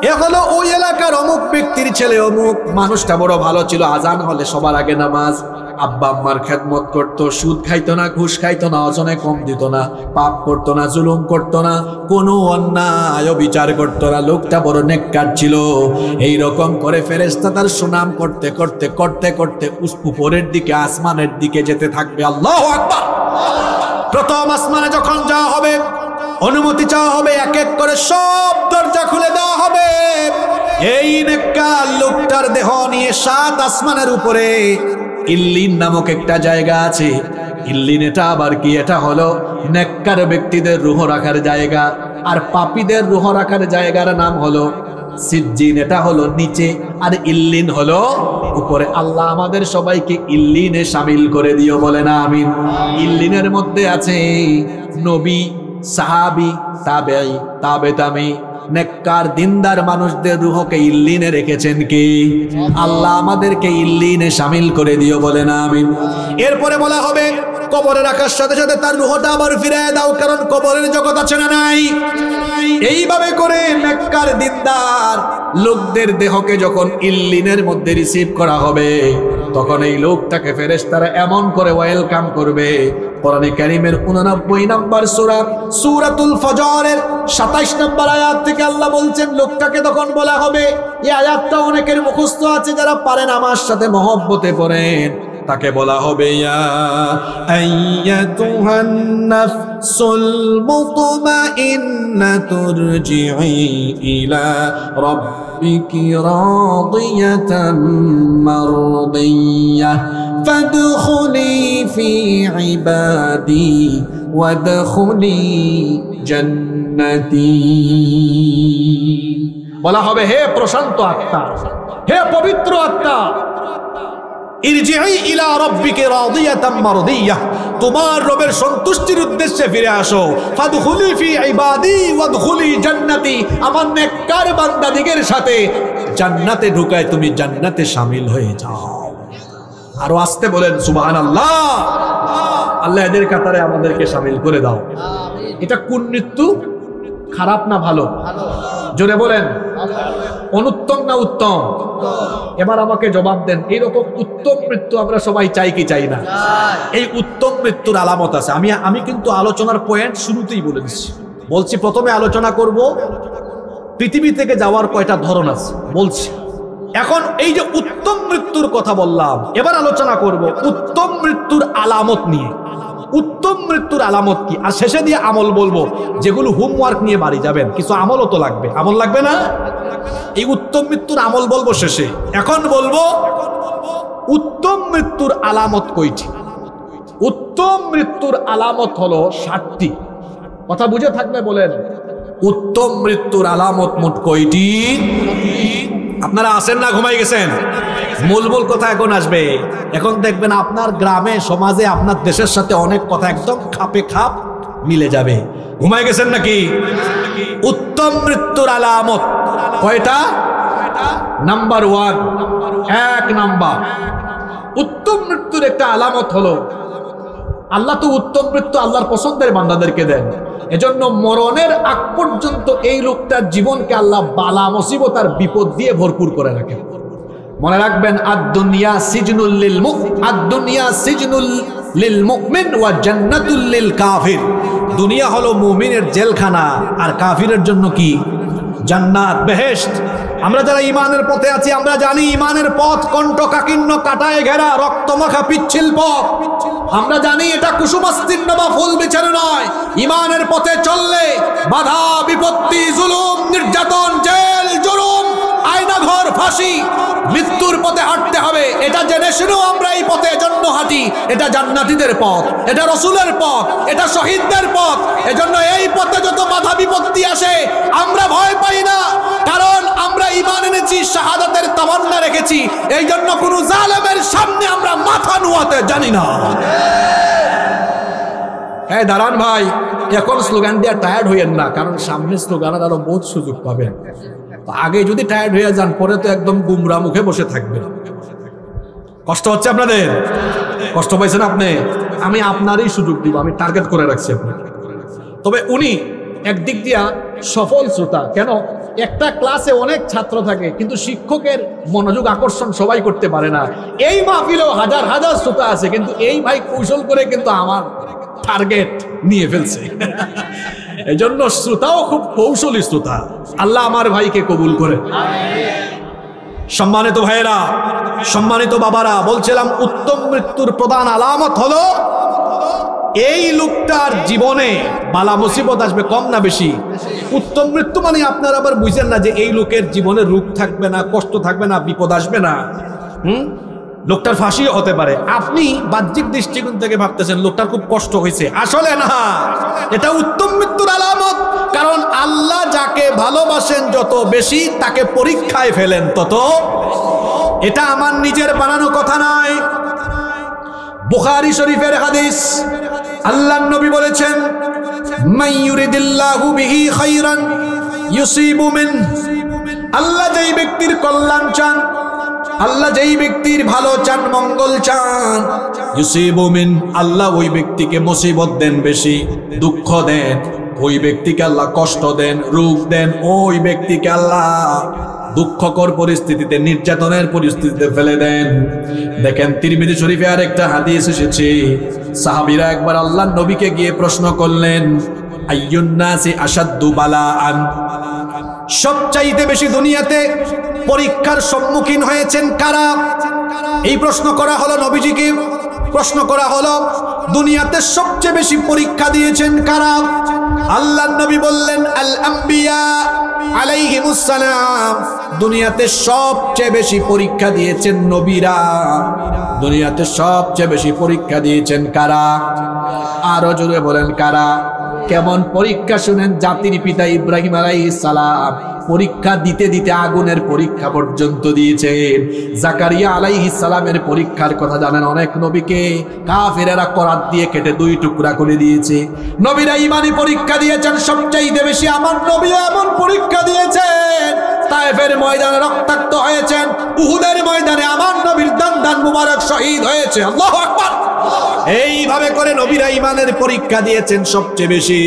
এ হলো ওই এলাকার অমুক ব্যক্তির ছেলে অমুক। মানুষটা বড় ভালো ছিল, আজান হলে সবার আগে নামাজ, আব্বা আম্মার খেদমত করতো, সুদ খাইতো না, ঘুষ খাইতো না, ওজনে কম দিত না, পাপ করতো না, জুলুম করতো না, কোনো অন্যায় বিচার করতো না, লোকটা বড় নেককার ছিল। এই রকম করে ফেরেশতা তার সুনাম করতে করতে করতে করতে উপরের দিকে আসমানের দিকে যেতে থাকবে। আল্লাহু আকবার। প্রথম আসমানে যখন যাওয়া হবে, অনুমতি চাওয়া হবে, এক এক করে সব দরজা খুলে দেওয়া হবে। এই নেককার লোকটার দেহ নিয়ে 7 আসমানের উপরে ইল্লিন নামক একটা জায়গা আছে। ইল্লিন এটা আবার কি? এটা হলো নেককার ব্যক্তিদের রূহ রাখার জায়গা, আর পাপীদের রূহ রাখার জায়গার নাম হলো সিজ্জিন, এটা হলো নিচে, আর ইল্লিন হলো উপরে। আল্লাহ আমাদের সবাইকে ইল্লিনে শামিল করে দিও, বলে না আমিন। ইল্লিনের মধ্যে আছে নবী, সাহাবী, তাবেঈ, তাবেতামি, নেককার দিনদার মানুষদের রূহকে ইল্লিনে রেখেছেন কি? আল্লাহ আমাদেরকে ইল্লিনে শামিল করে দিও, বলে না আমিন। এরপরে বলা হবে, কবরে রাখার সাথে সাথে তার রূহটা আবার ফিরিয়ে দাও, কারণ কবরের জগৎ আছে না নাই? এইভাবে করে নেককার দিনদার লোকদের দেহকে যখন ইল্লিনের মধ্যে রিসিভ করা হবে, তখন এই লোকটাকে ফেরেশতারা এমন করে ওয়েলকাম করবে। কোরআনে কারীমের 89 নম্বর সূরা সূরাতুল ফজরের 27 নম্বর আয়াত থেকে আল্লাহ বলছেন, লোকটাকে তখন বলা হবে, এই আয়াতটা অনেকের মুখস্থ আছে, যারা পারেন আমার সাথে মহব্বতে পড়েন। তাকে বলা হবে, ইয়া আইয়াতুহান নাফসুল মুতমাইন্নাতু রজিই ইলা রাব্বিকি রাদিয়াতাম মারদিয়াহ ফাদখুলি ফি ইবাদি ওয়াদখুলি জান্নাতি। বলা হবে, হে প্রশান্ত আত্মা, হে পবিত্র আত্মা, ইরজিই ইলা রাব্বিকি রাদিয়াতাম মারদিয়াহ, তোমার রবের সন্তুষ্টির উদ্দেশ্যে ফিরে আসো। ফাদখুলি ফি ইবাদি ওয়াদখুলি জান্নাতি, আমার নেককার বান্দাদিগের সাথে জান্নাতে ঢুকায় তুমি জান্নাতে শামিল হয়ে যাও। আরো আসতে বলেন সুবহানাল্লাহ। আল্লাহ এদের কাতারে আমাদেরকে শামিল করে দাও। এটা কোন মৃত্যু? খারাপ না ভালো? জোরে বলেন, অনুত্তম না উত্তম? এবার আমাকে জবাব দেন, এইরকম উত্তম মৃত্যু আমরা সবাই চাই কি চাই না? এই উত্তম মৃত্যুর আলামত আছে। আমি কিন্তু আলোচনার পয়েন্ট শুরুতেই বলে দিচ্ছি। বলছি প্রথমে আলোচনা করব পৃথিবী থেকে যাওয়ার কয়টা ধরন আছে বলছি। এখন এই যে উত্তম মৃত্যুর কথা বললাম, এবার আলোচনা করব উত্তম মৃত্যুর আলামত নিয়ে। উত্তম মৃত্যুর আলামত কি, আর শেষে দিয়ে আমল বলবো, যেগুলো হোমওয়ার্ক নিয়ে বাড়ি যাবেন। কিছু আমলও তো লাগবে, আমল লাগবে না? এই উত্তম মৃত্যুর আমল বলবো শেষে। এখন বলবো উত্তম মৃত্যুর আলামত কয়টি। উত্তম মৃত্যুর আলামত হলো 7টি। কথা বুঝে থাকবে বলেন, উত্তম মৃত্যুর আলামত মোট কয়টি? আপনারা আসেন না ঘুমাই গেছেন? মূল কথা এখন আসবে। এখন দেখবেন আপনার গ্রামে সমাজে আপনার দেশের সাথে অনেক কথা একদম খাপে খাপ মিলে যাবে। ঘুমায় গেছেন নাকি? উত্তম মৃত্যুর আলামত কয়টা? নাম্বার 1, 1 নাম্বার উত্তম মৃত্যুর একটা আলামত হলো, আল্লাহ তো উত্তম মৃত্যু আল্লাহর পছন্দের বান্দাদেরকে দেন। এজন্য মরণের আগ পর্যন্ত এই লোকটার জীবনকে আল্লাহ বালা মুসিবত আর বিপদ দিয়ে ভরপুর করে রাখেন। মনে রাখবেন, আদ-দুনিয়া সিজনুল লিল আদ-দুনিয়া সিজনুল লিল মুমিন ওয়া জান্নাতুল লিল কাফির। দুনিয়া হলো মুমিনের জেলখানা আর কাফিরের জন্য কি? জান্নাত, বেহেশত। আমরা যারা ইমানের পথে আছি আমরা জানি ইমানের পথ কণ্টকাকীর্ণ, কাটায় ঘেরা, রক্তমাখা পিচ্ছিল পথ। আমরা জানি এটা কুসুমাস্তীর্ণ বা ফুল বিছানো নয়। ইমানের পথে চললে বাধা বিপত্তি, জুলুম, নির্যাতন, জেল, জুলুম, আয়নাঘর, ফাঁসি, মৃত্যুর পথে হাঁটতে হবে। এটা জেনে শুনেও আমরা এই পথে জন্য হাঁটি। এটা জান্নাতীদের পথ, এটা রসুলের পথ, এটা শহীদদের পথ। এজন্য এই পথে যত বাধা বিপত্তি আসে আমরা ভয় পাই না, কারণ আমরা ঈমান এনেছি, শাহাদাতের তামান্না রেখেছি। এই জন্য কোন জালেমের সামনে আমরা মাথা নুয়াতে জানি না। হ্যাঁ দাঁড়ান ভাই, এখন স্লোগান দিয়ে টায়ার্ড হইয়েন না, কারণ সামনে স্লোগানের আরো বহুত সুযোগ পাবেন। আগে যদি টায়ার্ড হয়ে যান পরে তো একদম গুমরা মুখে বসে থাকবেন। কষ্ট হচ্ছে আপনাদের? কষ্ট পাইছেন আপনি? আমি আপনারই সুযোগ দিব, আমি টার্গেট করে রাখছি আপনাকে। তবে উনি একদিক দিয়া সফল শ্রোতা। কেন? একটা ক্লাসে অনেক ছাত্র থাকে কিন্তু শিক্ষকের মনোযোগ আকর্ষণ সবাই করতে পারে না। এই মাহফিলেও হাজার হাজার শ্রোতা আছে, কিন্তু এই ভাই কৌশল করে কিন্তু আমার টার্গেট নিয়ে ফেলছে। এই জন্য শ্রোতাও খুব কৌশলী শ্রোতা। আল্লাহ আমার ভাইকে কবুল করে। সম্মানিত ভাইয়েরা, সম্মানিত বাবারা, বলছিলাম উত্তম মৃত্যুর প্রধান আলামত হলো এই লোকটার জীবনে বালা মুসিবত আসবে, কম না বেশি? উত্তম মৃত্যু মানে আপনারা আবার বুঝেন না যে এই লোকের জীবনে রোগ থাকবে না, কষ্ট থাকবে না, বিপদ আসবে না। লোকটার ফাঁসিও হতে পারে। আপনি বাহ্যিক দৃষ্টিকোণ থেকে ভাবতেছেন লোকটার খুব কষ্ট হয়েছে, আসলে না, এটা উত্তম মৃত্যুর আলামত। কারণ আল্লাহ যাকে ভালোবাসেন যত বেশি তাকে পরীক্ষায় ফেলেন তত। এটা আমার নিজের বানানো কথা নয়, বুখারী শরীফের হাদিস। আল্লাহর নবী বলেছেন, মাইয়ুরিদিল্লাহু বিহি খাইরান ইউসিবু মিন। আল্লাহ যেই ব্যক্তির কল্যাণ চান, আল্লাহ যেই ব্যক্তির ভালো চান, মঙ্গল চান, ইউসিবু মিন, আল্লাহ ওই ব্যক্তিকে মুসিবত দেন বেশি, দুঃখ দেন, ওই ব্যক্তিকে আল্লাহ কষ্ট দেন, রোগ দেন, ওই ব্যক্তিকে আল্লাহ দুঃখকর পরিস্থিতিতে, নির্যাতনের পরিস্থিতিতে ফেলে দেন। দেখেন তিরমিজি শরীফে আরেকটা হাদিস এসেছে, সাহাবীরা একবার আল্লাহর নবীকে গিয়ে প্রশ্ন করলেন, আইয়ুন নাসি আশাদ্দু বালাআন, সবচাইতে বেশি দুনিয়াতে পরীক্ষার সম্মুখীন হয়েছেন কারা? এই প্রশ্ন করা হলো নবীজিকে। প্রশ্ন করা হলো দুনিয়াতে সবচেয়ে বেশি পরীক্ষা দিয়েছেন কারা? আল্লাহর নবী বললেন, আল আম্বিয়া আলাইহিমুস সালাম। দুনিয়াতে সবচেয়ে বেশি পরীক্ষা দিয়েছেন নবীরা। দুনিয়াতে সবচেয়ে বেশি পরীক্ষা দিয়েছেন কারা? আরো জোরে বলেন কারা? কেমন পরীক্ষা শুনেন। জাতির পিতা ইব্রাহিম আলাইহিস সালাম পরীক্ষা দিতে দিতে আগুনের পরীক্ষা পর্যন্ত দিয়েছেন। জাকারিয়া আলাইহিস সালামের পরীক্ষার কথা জানেন, অনেক নবীকে কাফেরেরা করাত দিয়ে কেটে 2 টুকরা করে দিয়েছে। নবীরা ঈমানি পরীক্ষা দিয়েছেন সবচাইতে বেশি। আমার নবী এমন পরীক্ষা দিয়েছেন, তায়েফের ময়দানে রক্তাক্ত হয়েছেন, উহুদের ময়দানে আমার নবীর দান মুবারক শহীদ হয়েছে। আল্লাহু আকবার। এইভাবে করে নবীরা ঈমানের পরীক্ষা দিয়েছেন সবচেয়ে বেশি।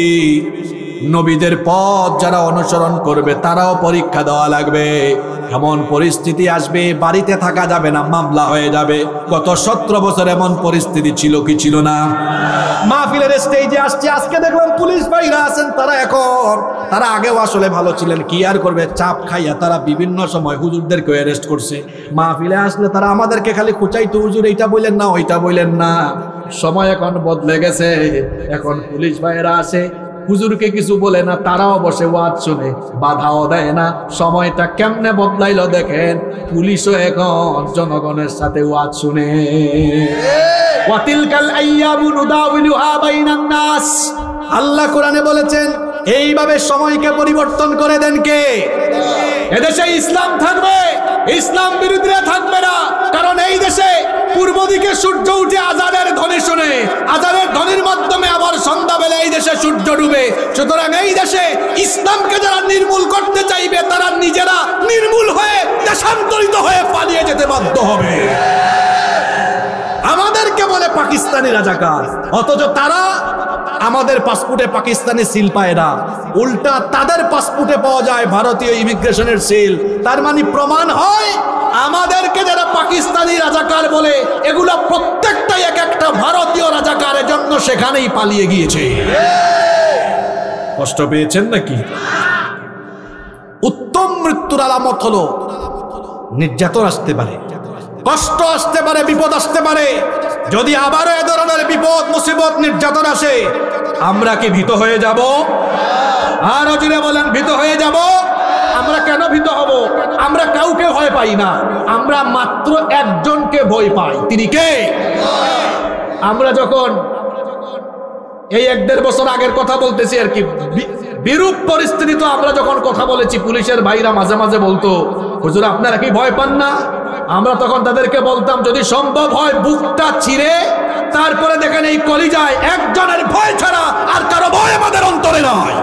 নবীদের পথ যারা অনুসরণ করবে তারাও পরীক্ষা দেওয়া লাগবে। এমন পরিস্থিতি আসবে বাড়িতে থাকা যাবে না, মামলা হয়ে যাবে। গত 17 বছর এমন পরিস্থিতি ছিল কি ছিল না? মাহফিলের স্টেজে আসছে, আজকে দেখলাম পুলিশ ভাইরা আছেন, তারা আগেও আসলে ভালো ছিলেন, কি আর করবে, চাপ খাইয়া তারা বিভিন্ন সময় হুজুরদেরকে অ্যারেস্ট করছে। মাহফিলে আসলে তারা আমাদেরকে খালি খুঁচাইতো, হুজুর এইটা বললেন না, ওইটা বললেন না। সময় এখন বদলে গেছে, এখন পুলিশ ভাইরা আসে, হুজুরকে কিছু বলে না, তারাও বসে ওয়াজ শুনে, বাধাও দেয় না। সময়টা কেমনে বদলাইলো দেখেন, পুলিশও এখন জনগণের সাথে ওয়াজ শুনে। ওয়াতিলকাল আইয়ামু নুদাউলুহা বাইনান নাস। আল্লাহ কোরআনে বলেছেন এইভাবে সময়কে পরিবর্তন করে দেন কে? এদেশে ইসলাম থাকবে, ইসলাম বিরোধীরা থাকবে না। কারণ এই দেশে পূর্ব দিকে সূর্য উঠে আজানের ধ্বনি শুনে, আজানের ধ্বনির মাধ্যমে আবার সন্ধ্যাবেলা এই দেশে সূর্য ডুবে। সুতরাং এই দেশে ইসলামকে যারা নির্মূল করতে চাইবে তারা নিজেরা নির্মূল হয়ে দেশান্তরিত হয়ে পালিয়ে যেতে বাধ্য হবে। আমাদেরকে বলে পাকিস্তানি রাজাকার, অথচ তারা আমাদের পাসপোর্টে পাকিস্তানি সিল পায় না, উল্টা তাদের পাসপোর্টে পাওয়া যায় ভারতীয় ইমিগ্রেশনের সিল। তার মানে প্রমাণ হয় আমাদেরকে যারা পাকিস্তানি রাজাকার বলে এগুলো প্রত্যেকটাই এক একটা ভারতীয় রাজাকারের জন্য সেখানেই পালিয়ে গিয়েছে। কষ্ট পেয়েছেন নাকি? উত্তম মৃত্যুর আলামত হলো নির্যাতন আসতে পারে, কষ্ট আসতে পারে, বিপদ আসতে পারে। যদি আবারও এ ধরনের বিপদ মুসিবত নির্যাতন আসে, আমরা কি ভীত হয়ে যাব? আর জোরে বলেন, ভীত হয়ে যাব? আমরা কেন ভীত হব? আমরা কাউকে ভয় পাই না, আমরা মাত্র একজনকে ভয় পাই। তিনি কে? আমরা যখন এই 1-1.5 বছর আগের কথা বলতেছি আর কি, বিরূপ পরিস্থিতি তো আমরা যখন কথা বলেছি, পুলিশের ভাইরা মাঝে মাঝে বলতো, হুজুর আপনারা কি ভয় পান না? আমরা তখন তাদেরকে বলতাম, যদি সম্ভব হয় বুকটা ছিঁড়ে তারপরে দেখেন এই কলিজায় একজনের ভয় ছাড়া আর কারো ভয় আমাদের অন্তরে নয়।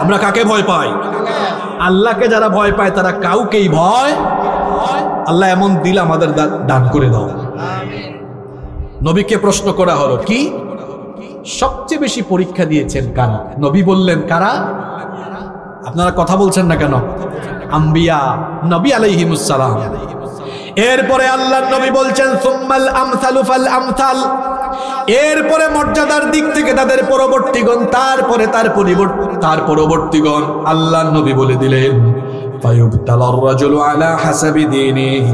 আমরা কাকে ভয় পাই? আল্লাহকে যারা ভয় পায় তারা কাউকেই ভয়। আল্লাহ এমন দিল আমাদের দান করে দাও। নবীকে প্রশ্ন করা হলো, কি সবচেয়ে বেশি পরীক্ষা দিয়েছেন কারা? নবী বললেন, কারা? আপনারা কথা বলছেন না কেন? আম্বিয়া, নবী আলাইহিমুস সালাম। এরপরে আল্লাহর নবী বলছেন, সুম্মাল আমসালু ফাল আমসাল। এরপরে মর্যাদার দিক থেকে তাদের পরবর্তীগণ, তারপরে তার পরবর্তীগণ। আল্লাহর নবী বলে দিলেন, ফায়ুবতালার রাজুলু আলা হাসাবি দীনিহি।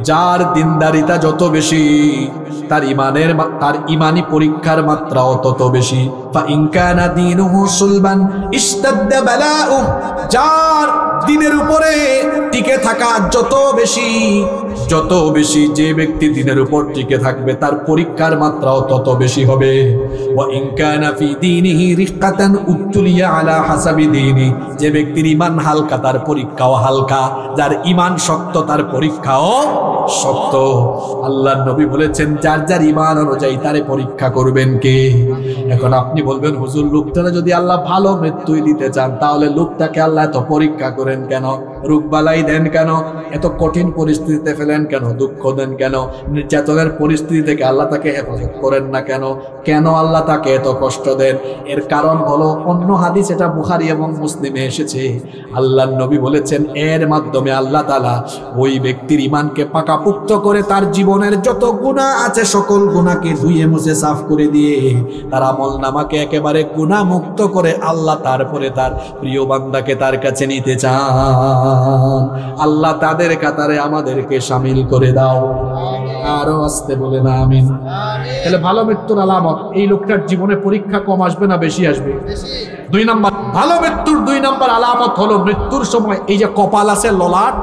যার দিনদারিতা যত বেশি, তার ইমানি পরীক্ষার মাত্রাও তত বেশি। ফা ইন কানা দীনুহু সুলবান ইশতাদ্দা বালাউ। যার দিনের উপরে টিকে থাকা যত বেশি, যে ব্যক্তি দিনের উপর টিকে থাকবে তার পরীক্ষার মাত্রাও তত বেশি হবে। ওয়া ইন কানা ফি দীনিহি রিক্কাতান উবতুলিয়া আলা হাসাবি দীনি। যে ব্যক্তির ঈমান হালকা তার পরীক্ষাও হালকা, যার ঈমান শক্ত তার পরীক্ষাও শক্ত। আল্লাহর নবী বলেছেন, যার যার ঈমান অনুযায়ী তারে পরীক্ষা করবেন কে? এখন আপনি বলবেন, হুজুর লোকটারে যদি আল্লাহ ভালো মৃত্যুই দিতে চান তাহলে লোকটাকে আল্লাহ এত পরীক্ষা করেন কেন? রোগবালাই দেন কেন? এত কঠিন পরিস্থিতিতে ফেলেন কেন? দুঃখ দেন কেন? নির্যাতনের পরিস্থিতি থেকে আল্লাহ তাকে হেফাজত করেন না কেন? কেন আল্লাহ তাকে এত কষ্ট দেন? এর কারণ হলো, অন্য হাদিস, এটা বুখারী এবং মুসলিমে এসেছে, আল্লাহর নবী বলেছেন, এর মাধ্যমে আল্লাহ তাআলা ওই ব্যক্তির ঈমানকে পাকাপোক্ত করে তার জীবনের যত গুনাহ আছে সকল গুনাহকে ধুয়ে মুছে সাফ করে দিয়ে তার আমলনামাকে একেবারে গুনাহ মুক্ত করে আল্লাহ তারপরে তার প্রিয় বান্দাকে তার কাছে নিতে চান। আল্লাহ তাদের কাতারে আমাদেরকে শামিল করে দাও। আরো আসতে বলে না আমিন। তাহলে ভালো মৃত্যুর আলামত, এই লোকটার জীবনে পরীক্ষা কম আসবে না বেশি আসবে? 2 নাম্বার, ভালো মৃত্যুর 2 নাম্বার আলামত হলো মৃত্যুর সময় এই যে কপাল আছে, ললাট,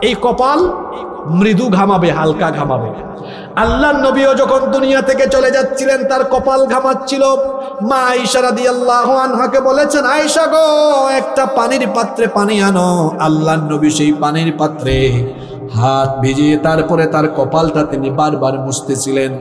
এই কপাল মৃদু ঘামাবে, হালকা ঘামাবে। আল্লাহর নবীও যখন দুনিয়া থেকে চলে যাচ্ছিলেন তার কপাল ঘামাচ্ছিল। মা আয়েশা রাদিয়াল্লাহু আনহাকে বলেছেন, আয়েশা গো, একটা পানির পাত্রে পানি আনো। আল্লাহর নবী সেই পানির পাত্রে হাত ভিজিয়ে তারপরে তার কপালটা তিনি বারবার মুছতেছিলেন।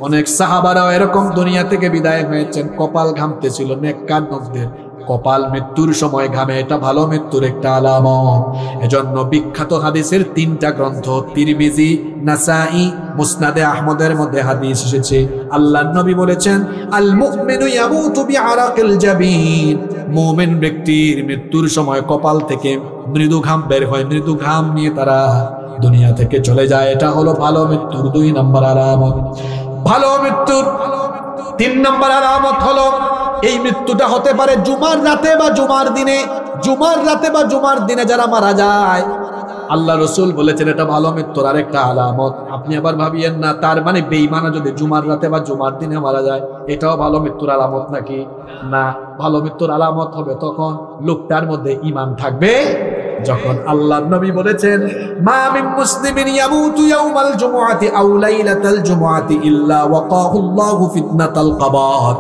অনেক সাহাবারাও এরকম দুনিয়া থেকে বিদায় হয়েছেন, কপাল ঘামতেছিল। নেককার লোকদের কপাল মৃত্যুর সময় ঘামে, এটা ভালো মৃত্যুর একটা আলামত। এজন্য বিখ্যাত হাদিসের 3টা গ্রন্থ, তিরমিজি, নাসাই, মুসনাদে আহমদের মধ্যে হাদিস এসেছে। আল্লাহর নবী বলেছেন, আল মুমিনু ইয়ামুতু বিআরাকিল জাবিন। মুমিন ব্যক্তির মৃত্যুর সময় কপাল থেকে মৃদু ঘাম বের হয়, মৃদু ঘাম নিয়ে তারা দুনিয়া থেকে চলে যায়। এটা হলো ভালো মৃত্যুর 2 নম্বর আলামত। ভালো মৃত্যুর 3 নম্বর আলামত হলো, এই মৃত্যুটা হতে পারে জুমার রাতে বা জুমার দিনে। জুমার রাতে বা জুমার দিনে যারা মারা যায়, আল্লাহ রসুল বলেছেন এটা ভালো মৃত্যুর আরেকটা আলামত। আপনি আবার ভাবিয়েন না তার মানে বেঈমান যদি জুমার রাতে বা জুমার দিনে মারা যায় এটাও ভালো মৃত্যুর আলামত নাকি? না, ভালো মৃত্যুর আলামত হবে তখন লোকটার মধ্যে ঈমান থাকবে, যখন আল্লাহর নবী বলেছেন মা মিন মুসলিমিন ইয়ামুতু ইয়াউমাল জুমআতি আও লাইলাতাল জুমআতি ইল্লা ওয়াকাহুল্লাহু ফিতনাতাল কবর,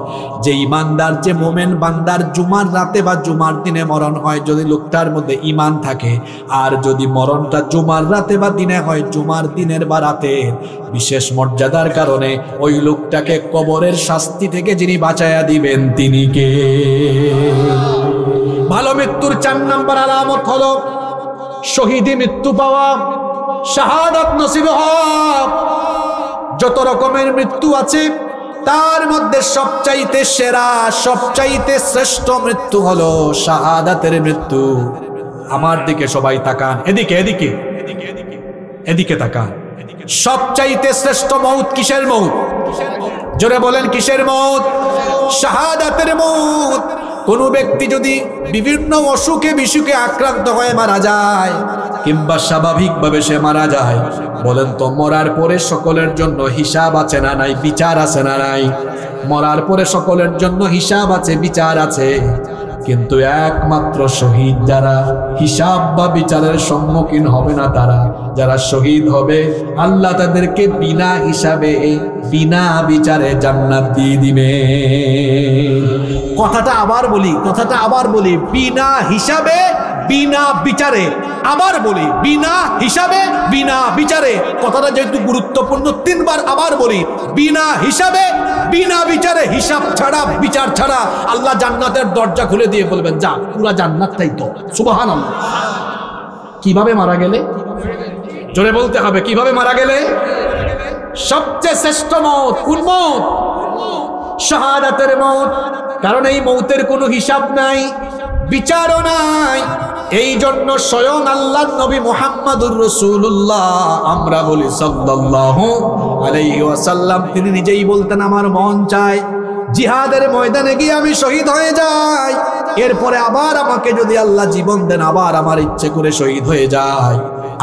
যে ঈমানদার যে মুমিন বান্দার জুমার রাতে বা জুমার দিনে মরণ হয়, যদি লোকটার মধ্যে ঈমান থাকে, আর যদি মরণটা জুমার রাতে বা দিনে হয়, জুমার দিনের বা রাতের বিশেষ মর্যাদার কারণে ওই লোকটাকে কবরের শাস্তি থেকে যিনি বাঁচায়া দিবেন তিনি কে? ভালো মৃত্যুর 4 নম্বর আলামত হলো শহীদি মৃত্যু পাওয়া, শাহাদাত নসিব হওয়া। যত রকমের মৃত্যু আছে তার মধ্যে সবচাইতে সেরা, সবচাইতে শ্রেষ্ঠ মৃত্যু হলো শাহাদাতের মৃত্যু। আমার দিকে সবাই তাকান, এদিকে এদিকে এদিকে তাকান। সবচাইতে শ্রেষ্ঠ মউত কিসের মউত? জোরে বলেন কিসের মউত? শাহাদাতের মউত। কোন ব্যক্তি যদি বিভিন্ন অসুখে বিসুখে আক্রান্ত হয়ে মারা যায় কিংবা স্বাভাবিকভাবে সে মারা যায়, বলেন তো মরার পরে সকলের জন্য হিসাব আছে না নাই? বিচার আছে না নাই? মরার পরে সকলের জন্য হিসাব আছে, বিচার আছে। কিন্তু একমাত্র শহীদ যারা হিসাব বা বিচারের সম্মুখীন হবে না, তারা যারা শহীদ হবে, আল্লাহ তাদেরকে বিনা হিসাবে বিনা বিচারে জান্নাত দিয়ে দিবে। কথাটা আবার বলি, বিনা হিসাবে বিনা বিচারে। আবার বলি, বিনা হিসাবে বিনা বিচারে। কথাটা যেহেতু গুরুত্বপূর্ণ 3 বার আবার বলি, বিনা হিসাবে বিনা বিচারে, হিসাব ছাড়া বিচার ছাড়া আল্লাহ জান্নাতের দরজা খুলে দিয়ে বলবেন যা, পুরা জান্নাতটাই তো। সুবহানাল্লাহ। কিভাবে মারা গেলে? জোরে বলতে হবে, কিভাবে মারা গেলে? সবচেয়ে শ্রেষ্ঠ মওত কোন মওত? শাহাদাতের মওত। কারণ এই মওতের কোনো হিসাব নাই, বিচারও নাই। এই জন্য স্বয়ং আল্লাহর নবী মুহাম্মদুর রাসূলুল্লাহ, আমরা বলি সাল্লাল্লাহু আলাইহি ওয়াসাল্লাম, তিনি নিজেই বলতেন আমার মন চায় জিহাদের ময়দানে গিয়ে আমি শহীদ হয়ে যাই, এরপরে আবার আমাকে যদি আল্লাহ জীবন দেন আবার আমার ইচ্ছে করে শহীদ হয়ে যায়।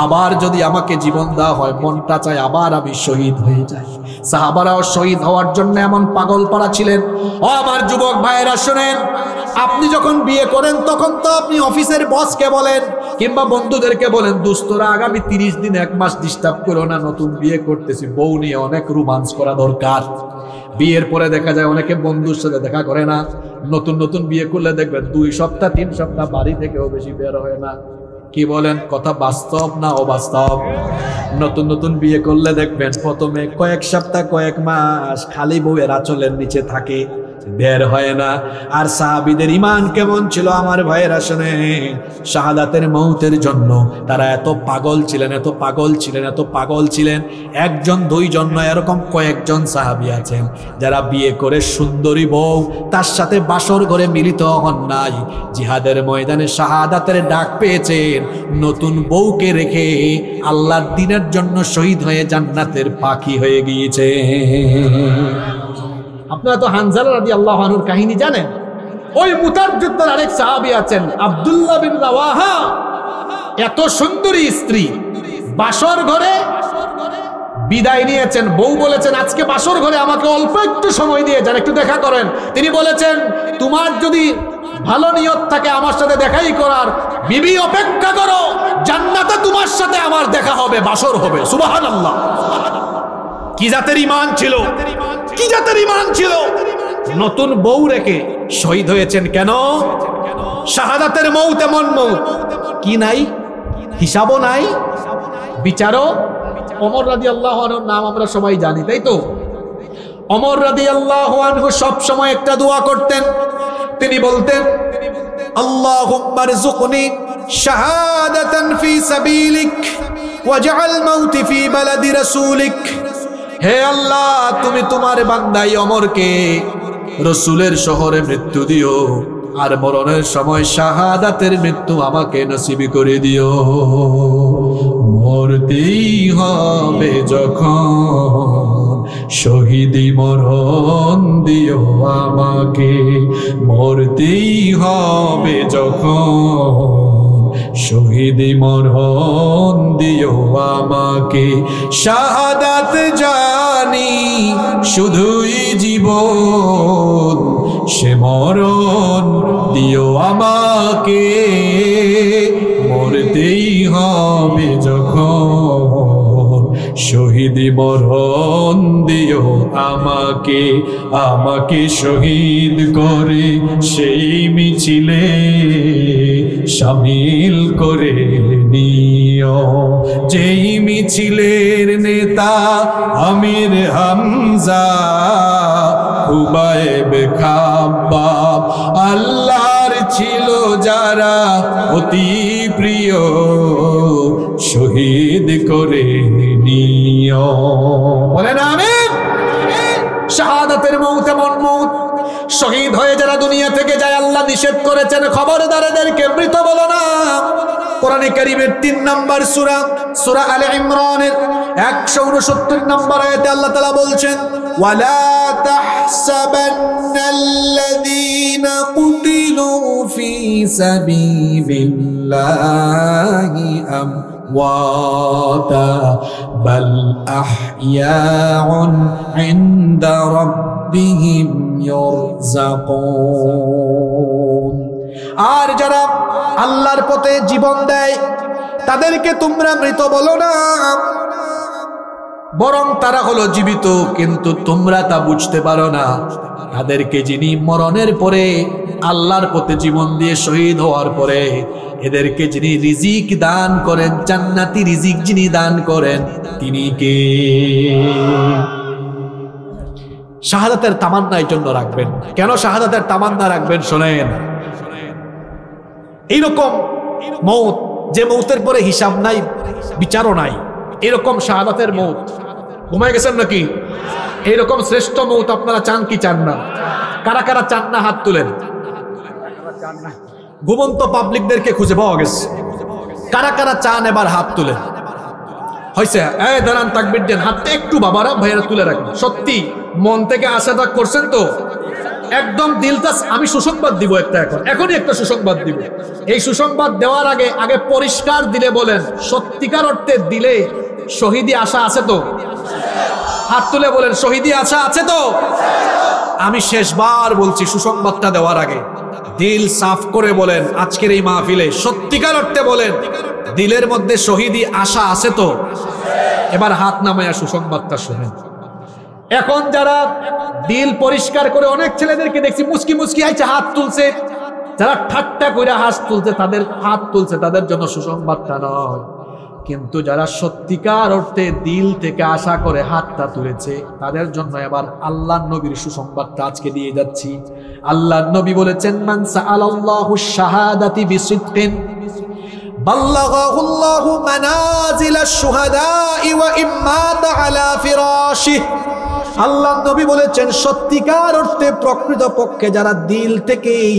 আবার যদি আমাকে জীবন দেওয়া হয়, মনটা চায় আবার আমি শহীদ হয়ে যাই। সাহাবারাও শহীদ হওয়ার জন্য এমন পাগল পাড়া ছিলেন। ও আমার যুবক ভাইয়েরা শুনেন, আপনি যখন বিয়ে করেন তখন তো আপনি অফিসের বসকে বলেন কিংবা বন্ধুদেরকে বলেন, দোস্তরা আগামী 30 দিন 1 মাস ডিস্টার্ব করো না, নতুন বিয়ে করতেছি, বউ নিয়ে অনেক রোমান্স করা দরকার। বিয়ের পরে দেখা যায় অনেকে বন্ধুর সাথে দেখা করে না। নতুন বিয়ে করলে দেখবেন 2 সপ্তাহ 3 সপ্তাহ বাড়ি থেকেও বেশি বের হয় না। কি বলেন, কথা বাস্তব না অবাস্তব? নতুন বিয়ে করলে দেখবেন প্রথমে কয়েক সপ্তাহ কয়েক মাস খালি বউয়ের আঁচলের নিচে থাকে, বের হয় না। আর সাহাবীদের ঈমান কেমন ছিল আমার ভাইয়েরা শুনেন, শাহাদাতের মওতের জন্য তারা এত পাগল ছিলেন। 1 জন 2 জন নয়, এরকম কয়েকজন সাহাবী আছেন যারা বিয়ে করে সুন্দরী বউ, তার সাথে বাসর ঘরে মিলিত হন নাই, জিহাদের ময়দানে শাহাদাতের ডাক পেয়েছেন, নতুন বউকে রেখে আল্লাহর দ্বীনের জন্য শহীদ হয়ে জান্নাতের পাখি হয়ে গিয়েছে। আপনারা তো হানজালা রাদিয়াল্লাহু আনহুর কাহিনী জানেন। ওই মুতার যুদ্ধের আরেক সাহাবী আছেন আব্দুল্লাহ বিন রাওয়াহা, এত সুন্দরী স্ত্রী, বাসর ঘরে বিদায় নিয়েছেন। বউ বলেছেন আজকে বাসর ঘরে আমাকে অল্প একটু সময় দিয়ে যান, একটু দেখা করেন। তিনি বলেছেন তোমার যদি ভালো নিয়ত থাকে আমার সাথে দেখাই করার, বিবি অপেক্ষা করো, জান্নাতে তোমার সাথে আমার দেখা হবে, বাসর হবে। সুবহানাল্লাহ। কি জাতের ঈমান ছিল, কি জাতের ঈমান ছিল! নতুন বউ রেখে শহীদ হয়েছেন কেন? শাহাদাতের মওত এমন মওত কি নাই, হিসাবও নাই, বিচারও। ওমর রাদিয়াল্লাহু আনহুর নাম আমরা সবাই জানি, তাই তো? ওমর রাদিয়াল্লাহু আনহু সব সময় একটা দোয়া করতেন। তিনি বলতেন আল্লাহুম্মা রযুকনি শাহাদাতান ফি সাবিলিক ওয়াজআল মাউতি ফি বালাদি রাসূলিক। হে আল্লাহ, তুমি তোমার বান্দাই ওমরকে রাসূলের শহরে মৃত্যু দিও, আর মরণের সময় শাহাদাতের মৃত্যু আমাকে নসিব করে দিও। মরতেই হবে যখন শহীদি মরণ দিও আমাকে, মরতেই হবে যখন শহীদি মরণ দিও আমাকে। শাহাদাত জানি শুধুই জীবন, সে মরণ দিও আমাকে, মরতে হবে যখন শহীদি মরণ দিও আমাকে, আমাকে শহীদ করে সেই মিছিলে শামিল করে নিও। যেই মিছিলের নেতা আমির হামজা, উবাইব খাব্বাব আল্লাহর ছিল যারা অতি প্রিয়, শহীদ করে নিও। বলেন আমিন। শাহাদাতের মউত এমন মউত, শহীদ হয়ে যারা দুনিয়া থেকে যায় আল্লাহ নিষেধ করেছেন খবরদার এদেরকে মৃত বলো না। কোরআনে কারীমের 3 নম্বর সূরা, সূরা আলে ইমরানের 169 নম্বর আয়াতে আল্লাহ তাআলা বলছেন, ওয়ালা তাহসাবান্নাল্লাযীনা কুতিলু ফী সাবিলিল্লাহি আমওয়াতা বাল আহইয়াউন ইনদা রাব্বিহিম ইরযাকুন। আর যারা আল্লাহর পথে জীবন দেয় তাদেরকে তোমরা মৃত বলো না, বরং তারা হলো জীবিত, কিন্তু তোমরা তা বুঝতে পারো না। তাদেরকে যিনি মরণের পরে আল্লাহর পথে জীবন দিয়ে শহীদ হওয়ার পরে এদেরকে যিনি রিজিক দান করেন, জান্নাতি রিজিক যিনি দান করেন, তিনি কে? শাহাদাতের তামান্না এই জন্য রাখবেন। কেন শাহাদাতের তামান্না রাখবেন শোনেন। এইরকম মৌত, যে মৌতের পরে হিসাব নাই, বিচারও নাই, এরকম শাহাদাতের মৌত। ঘুমায় গেছেন নাকি? এইরকম শ্রেষ্ঠ মৌত আপনারা চান কি চান না? কারা কারা চান না হাত তুলেন। ঘুমন্ত পাবলিকদেরকে খুঁজে পাওয়া গেছে। কারা কারা চান এবার হাত তুলেন। হয়েছে? এই দাঁড়ান, তাকবীর দেন, হাতটা একটু বাবারা ভাইয়েরা তুলে রাখেন। সত্যি মন থেকে আশাটা করছেন তো? একদম দিলটা। আমি সুসংবাদ দিব একটা, এখনই একটা সুসংবাদ দিব। এই সুসংবাদ দেওয়ার আগে পরিষ্কার দিলে বলেন, সত্যিকার অর্থে দিলে শহীদি আশা আছে তো? হাত তুলে বলেন, শহীদি আশা আছে তো? আমি শেষবার বলছি, সুসংবাদটা দেওয়ার আগে দিল সাফ করে বলেন, আজকের এই মাহফিলে সত্যিকার অর্থে বলেন, দিলের মধ্যে শহীদি আশা আছে তো? এবার হাত নামায়া সুসংবাদটা শুনেন। এখন যারা দিল পরিষ্কার করে, অনেক ছেলেদেরকে দেখছি মুস্কি মুস্কি আইছে হাত তুলছে, যারা ঠাট্টা করে হাত তুলছে তাদের হাত তুলছে, তাদের জন্য সুসংবাদটা নয়। কিন্তু যারা সত্যিকার অর্থে দিল থেকে আশা করে হাতটা তুলেছে তাদের জন্য এবার আল্লাহর নবীর সুসংবাদটা আজকে দিয়ে যাচ্ছি। আল্লাহর নবী বলেছেন, মান সাআলাল্লাহু শাহাদাতি বিসিদকিন বাল্লাগাহুল্লাহু মানাজিলাশ শুহাদাই ওয়া ইম্মাতা আলা ফিরাশিহি। আল্লাহর নবী বলেছেন, সত্যিকার অর্থে প্রকৃত পক্ষে যারা দিল থেকেই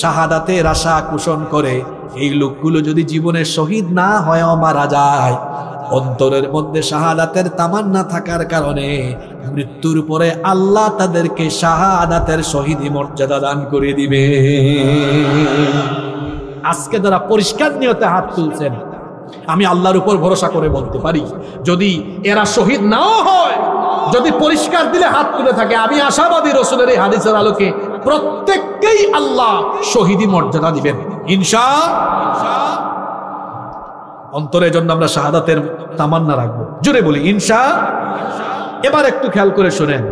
শাহাদাতের আশা পোষণ করে, এই লোকগুলো যদি জীবনে শহীদ না হয়েও মারা যায়, অন্তরের মধ্যে শাহাদাতের তামান্না থাকার কারণে মৃত্যুর পরে আল্লাহ তাদেরকে শাহাদাতের শহীদি মর্যাদা দান করে দিবে। আজকে যারা পরিষ্কার নিয়তে হাত তুলছেন, আমি আল্লাহর উপর ভরসা করে বলতে পারি, যদি এরা শহীদ নাও হয়, যদি পরিষ্কার দিলে হাত তুলে থাকে, আমি আশাবাদী রাসূলের এই হাদিসের আলোকে প্রত্যেককেই আল্লাহ শহীদি মর্যাদা দিবেন ইনশাআল্লাহ। অন্তরের জন্য আমরা শাহাদাতের তামান্না রাখবো, জোরে বলি ইনশাআল্লাহ। এবার একটু খেয়াল করে শুনেন,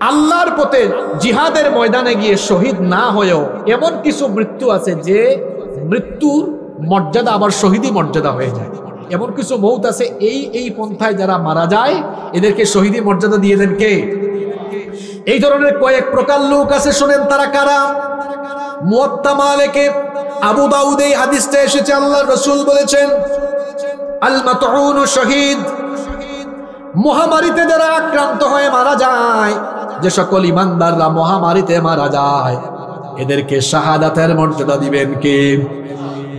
আল্লাহর পথে জিহাদের ময়দানে গিয়ে শহীদ না হয়েও এমন কিছু মৃত্যু আছে যে মৃত্যুর মর্যাদা আবার শহীদি মর্যাদা হয়ে যায়। এমন কিছু মৌত আছে, এই পন্থায় যারা মারা যায় এদেরকে শহীদি মর্যাদা দিয়ে দেন কে? এই ধরনের কয়েক প্রকার লোক আছে, শুনেন তারা কারা। মুওয়াত্তা মালিকে আবু দাউদে এই হাদিসটা এসেছে, আল্লাহর রাসূল বলেছেন, আল মাতউন শহীদ। মহামারীতে যারা আক্রান্ত হয়ে মারা যায়, যে সকল ইমানদাররা মহামারীতে মারা যায়, এদেরকে শাহাদাতের মর্যাদা দিবেন কে?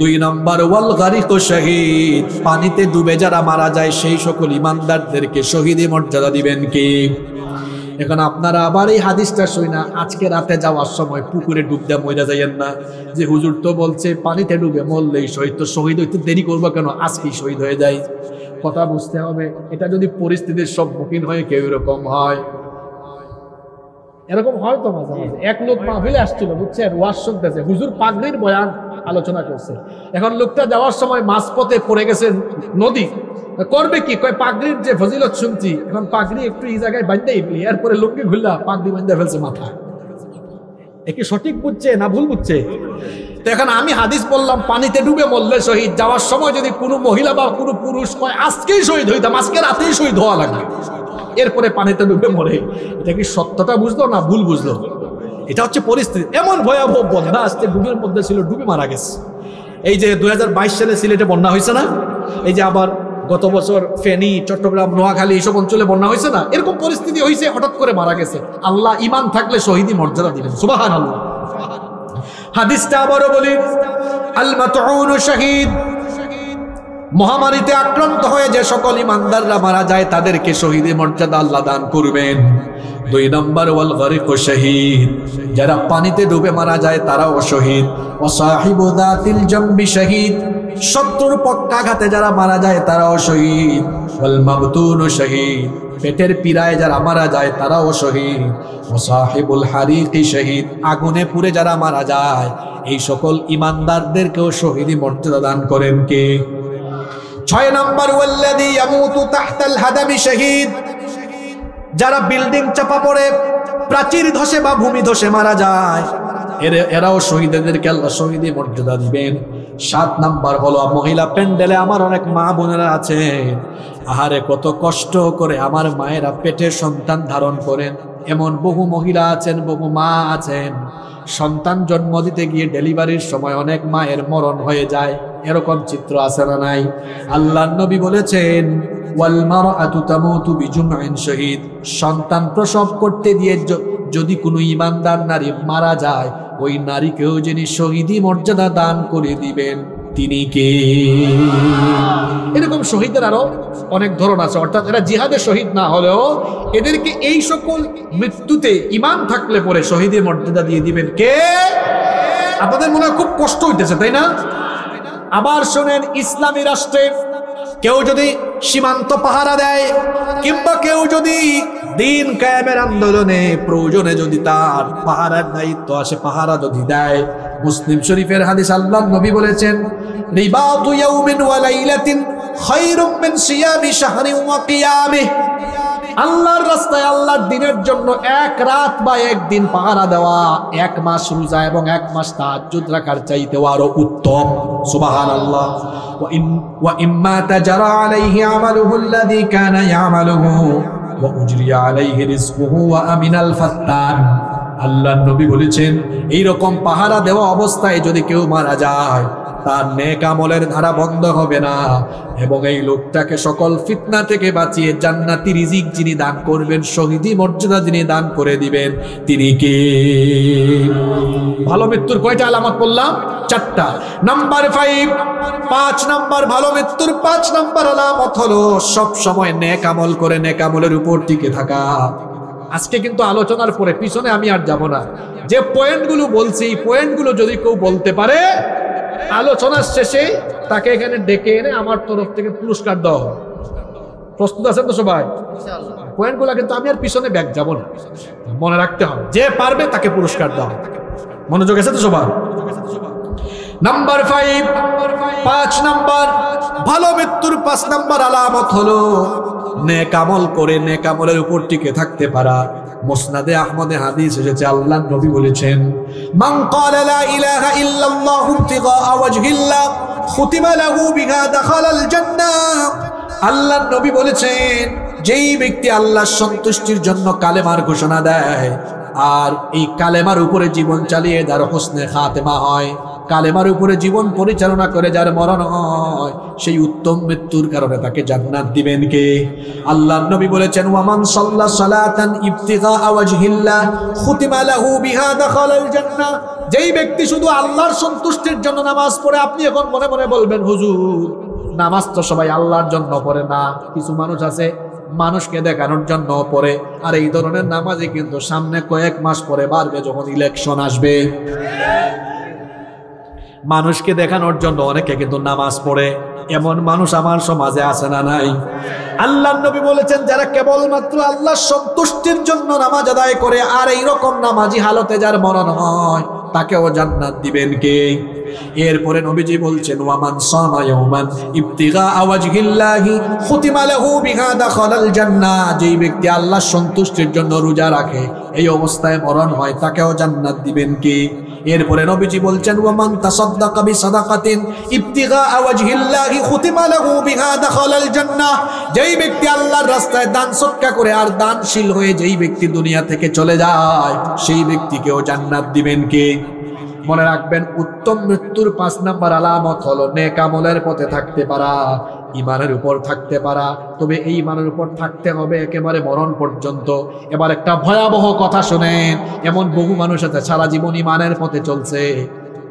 2 নম্বর, ওয়াল গারিক শহীদ। পানিতে ডুবে যারা মারা যায় সেই সকল ইমানদারদেরকে শহীদি মর্যাদা দিবেন কে? এখন আপনারা আবার এই হাদিসটা শুনা আজকে রাতে যাওয়ার সময় পুকুরে ডুব দিয়ে মরে যাইয়েন না, যে হুজুর তো বলছে পানিতে ডুবে মরলেই শহীদ, তো শহীদ হইতে দেরি করবো কেন, আজকেই শহীদ হয়ে যায়। কথা বুঝতে হবে, এটা যদি পরিস্থিতির সম্মুখীন হয়ে কেউ এরকম হয়, এরকম হয় তো মাঝে মাঝে। এক লোক মাহফিলে আসছিল, বুঝছেন, ওয়াজ শুনতেছে, হুজুর পাগড়ির বয়ান আলোচনা করছে। এখন লোকটা যাওয়ার সময় মাঝপথে পড়ে গেছে নদী, করবে কি, কয় পাগড়ির যে ফজিলত শুনছি, এখন পাগড়ি একটু এই জায়গায় বাঁধতেই ফেলি, এরপরে লুঙ্গি খুললা পাগড়ি বাঁধতে ফেলছে মাথায়। একে সঠিক বুঝছে না ভুল বুঝছে? তো এখন আমি হাদিস বললাম, পানিতে ডুবে মরলে শহীদ, যাওয়ার সময় যদি কোনো মহিলা বা কোনো পুরুষ কয় আজকেই শহীদ হইতাম, আজকে রাতেই শহীদ হওয়া লাগবে, এরপরে পানিতে ডুবে মরে, এটা কি সত্যটা বুঝলো না ভুল বুঝলো? এটা হচ্ছে পরিস্থিতি। এমন ভয়াবহ বন্যা আসছে, ডুবের মধ্যে ছিল, ডুবে মারা গেছে। এই যে 2022 সালে সিলেটে বন্যা হয়েছে না, এই যে আবার গত বছর ফেনী, চট্টগ্রাম, নোয়াখালী এইসব অঞ্চলে বন্যা হয়েছে না, এরকম পরিস্থিতি হয়েছে, হঠাৎ করে মারা গেছে। আল্লাহ ইমান থাকলে শহীদি মর্যাদা দিবেন, সুবহানাল্লাহ। হাদিসটা আবারও বলি, আল মাতউনু শাহীদ, মহামারীতে আক্রান্ত হয়ে যে সকল ইমানদাররা মারা যায় তাদেরকে শহীদের মর্যাদা আল্লাহ দান করবেন। 2 নম্বর, ওয়াল গরিকু শাহীদ, যারা পানিতে ডুবে মারা যায় তারাও শহীদ। ওয়া সাহিবু যাতিল জামবি শাহীদ, শত্রুর পক্ষাঘাতে যারা মারা যায় তারাও শহীদ। ওয়াল মাবতুনু শাহীদ, পেটের পীড়ায় যারা মারা যায় তারাও শহীদ। ওয়া সাহিবুল হারিকি শাহীদ, আগুনে পুড়ে যারা মারা যায়, এই সকল ইমানদারদেরকেও শহীদি মর্যাদা দান করেন কে? 6 নম্বর, ওয়াল্লাযী ইয়ামুতু তাহতাল হাদামি শাহীদ, যারা বিল্ডিং চাপা পড়ে, প্রাচীর ধসে বা ভূমি ধসে মারা যায়, এরাও শহীদদেরকে আল্লাহ শহীদি মর্যাদা দিবেন। 7 নম্বর হলো, মহিলা প্যান্ডেলে আমার অনেক মা বোনেরা আছেন, আহারে কত কষ্ট করে আমার মায়েরা পেটে সন্তান ধারণ করেন। এমন বহু মহিলা আছেন, বহু মা আছেন, সন্তান জন্ম দিতে গিয়ে ডেলিভারির সময় অনেক মায়ের মরণ হয়ে যায়। এরকম চিত্র আছে না নাই? আল্লাহর নবী বলেছেন, ওয়াল মারআতু তামুতু বিজুমইন শাহীদ, সন্তান প্রসব করতে দিয়ে যদি কোনো ইমানদার নারী মারা যায়, ওই নারীকেও যিনি শহীদি মর্যাদা দান করে দিবেন তিনি কে? এরকম শহীদের আরো অনেক ধরন আছে, অর্থাৎ এরা জিহাদে শহীদ না হলেও এদেরকে এই সকল মৃত্যুতে ঈমান থাকলে পরে শহীদি মর্যাদা দিয়ে দিবেন কে? আপনাদের মনে হয় খুব কষ্ট হইতেছে, তাই না? আবার শোনেন, ইসলামী রাষ্ট্রে কেউ যদি সীমান্ত পাহারা দেয়, কিংবা কেউ যদি দিন কায়েমের আন্দোলনে প্রয়োজনে যদি তার পাহারার দায়িত্ব আসে, পাহারা যদি দেয়, মুসলিম শরীফের হাদিস, আল্লাহর নবী বলেছেন, রিবাতু ইয়াউমিন ওয়া লাইলাতিন খায়রুম মিন সিয়ামি শাহরিন ওয়া কিয়ামিহি, আল্লাহর রাস্তায় আল্লাহর দ্বীনের জন্য এক রাত বা একদিন পাহারা দেওয়া 1 মাস রোজা এবং 1 মাস তাহাজ্জুদ রাখার চাইতেও আরো উত্তম। সুবহানাল্লাহ। ওয়া ইম্মা তাজরা আলাইহি আমালুহু আল্লাযী কানা ইয়ামালুহু ওয়া উজরিয়া আলাইহি রিজকুহু ওয়া আমিনাল ফাত্তান। আল্লাহর নবী বলেছেন, এই রকম পাহারা দেওয়া অবস্থায় যদি কেউ মারা যায়, তার নেক আমলের ধারা বন্ধ হবে না, এবং এই লোকটাকে সকল ফিতনা থেকে বাঁচিয়ে জান্নাতি রিজিক যিনি দান করবেন, শহীদি মর্যাদা যিনি দান করে দিবেন, তিনি কে? ভালো মৃত্যুর কয়টা আলামত বললাম? 4টা। নাম্বার 5 নম্বর ভালো মৃত্যুর 5 নম্বর আলামত হলো সব সময় নেক আমল করে নেক আমলের উপর টিকে থাকা। আজকে কিন্তু আলোচনার পরে পিছনে আমি আর যাব না, যে পয়েন্টগুলো বলছি, এই পয়েন্টগুলো যদি কেউ বলতে পারে, আলোচনার শেষে তাকে এখানে ডেকে এনে আমার তরফ থেকে পুরস্কার দাও। প্রস্তুত আছেন তো সবাই? পয়েন্টগুলো কিন্তু আমি আর পিছনে ব্যাক যাব না, মনে রাখতে হবে, যে পারবে তাকে পুরস্কার দাও। মনোযোগ আছে তো সবার? নাম্বার 5 নম্বর ভালো মৃত্যুর 5 নম্বর আলামত হলো নেক আমল করে নেক আমলের উপর টিকে থাকতে পারা। মুসনাদে আহমদে হাদিস এসেছে, আল্লাহর নবী বলেছেন, মান ক্বালা লা ইলাহা ইল্লাল্লাহু ইবতিগাআ ওয়াজহিল্লাহ খুতিমা লাহু বিহা দাখালাল জান্নাহ। আল্লাহর নবী বলেছেন, যেই ব্যক্তি আল্লাহর সন্তুষ্টির জন্য কালেমার ঘোষণা দেয়, আর এই কালেমার উপরে জীবন চালিয়ে যার হোসনে খাতেমা হয়, কালেমার উপরে জীবন পরিচালনা করে যার মরণ হয়, সেই উত্তম মৃত্যুর কারণে তাকে জান্নাত দিবেন কে? আল্লাহর নবী বলেছেন, ওয়ামান সাল্লা সালাতান ইবতিগা ওয়াজহিল্লাহ খুতিমা লাহু বিহা দাখালাল জান্নাহ। যেই ব্যক্তি শুধু আল্লাহর সন্তুষ্টির জন্য নামাজ পড়ে, আপনি এখন মনে মনে বলবেন, হুজুর নামাজ তো সবাই আল্লাহর জন্য পড়ে না, কিছু মানুষ আছে মানুষকে দেখানোর জন্য পড়ে, আর এই ধরনের নামাজে কিন্তু সামনে কয়েক মাস পরে বাড়বে, যখন ইলেকশন আসবে। মানুষকে দেখানোর জন্য অনেকে কিন্তু নামাজ পড়ে, এমন মানুষ আমার সমাজে আছে না নাই? আল্লাহর নবী বলেছেন যারা কেবলমাত্র আল্লাহর সন্তুষ্টির জন্য নামাজ আদায় করে আর এইরকম নামাজি হালতে যার মরণ হয় তাকেও জান্নাত দিবেন কে? এরপরে নবীজি বলছেন ওয়ামান সামা ইয়াওমান ইবতিগা ওয়াজহিল্লাহি খুতিমা লাহু বিহা দাখালাল জান্নাহ, যেই ব্যক্তি আল্লাহর সন্তুষ্টির জন্য রোজা রাখে এই অবস্থায় মরণ হয় তাকেও জান্নাত দিবেন কে? এরপরে নবীজি বলছেন ওয়ামান তাসাদদাকা বিসাদাকাতিন ইবতিগা ওয়াজহিল্লাহি খুতিমা লাহু বিহা দাখালাল জান্নাহ, যেই ব্যক্তি আল্লাহর রাস্তায় দান সদকা করে আর দানশীল হয়ে যেই ব্যক্তি দুনিয়া থেকে চলে যায় সেই ব্যক্তিকেও জান্নাত দিবেন কে? মনে রাখবেন উত্তম মৃত্যুর 5 নাম্বার আলামত হলো নেক আমলের পথে থাকতে পারা, ইমানের উপর থাকতে পারা। তবে এই ইমানের উপর থাকতে হবে একেবারে মরণ পর্যন্ত। এবার একটা ভয়াবহ কথা শুনেন, এমন বহু মানুষ আছে সারা জীবন ইমানের পথে চলছে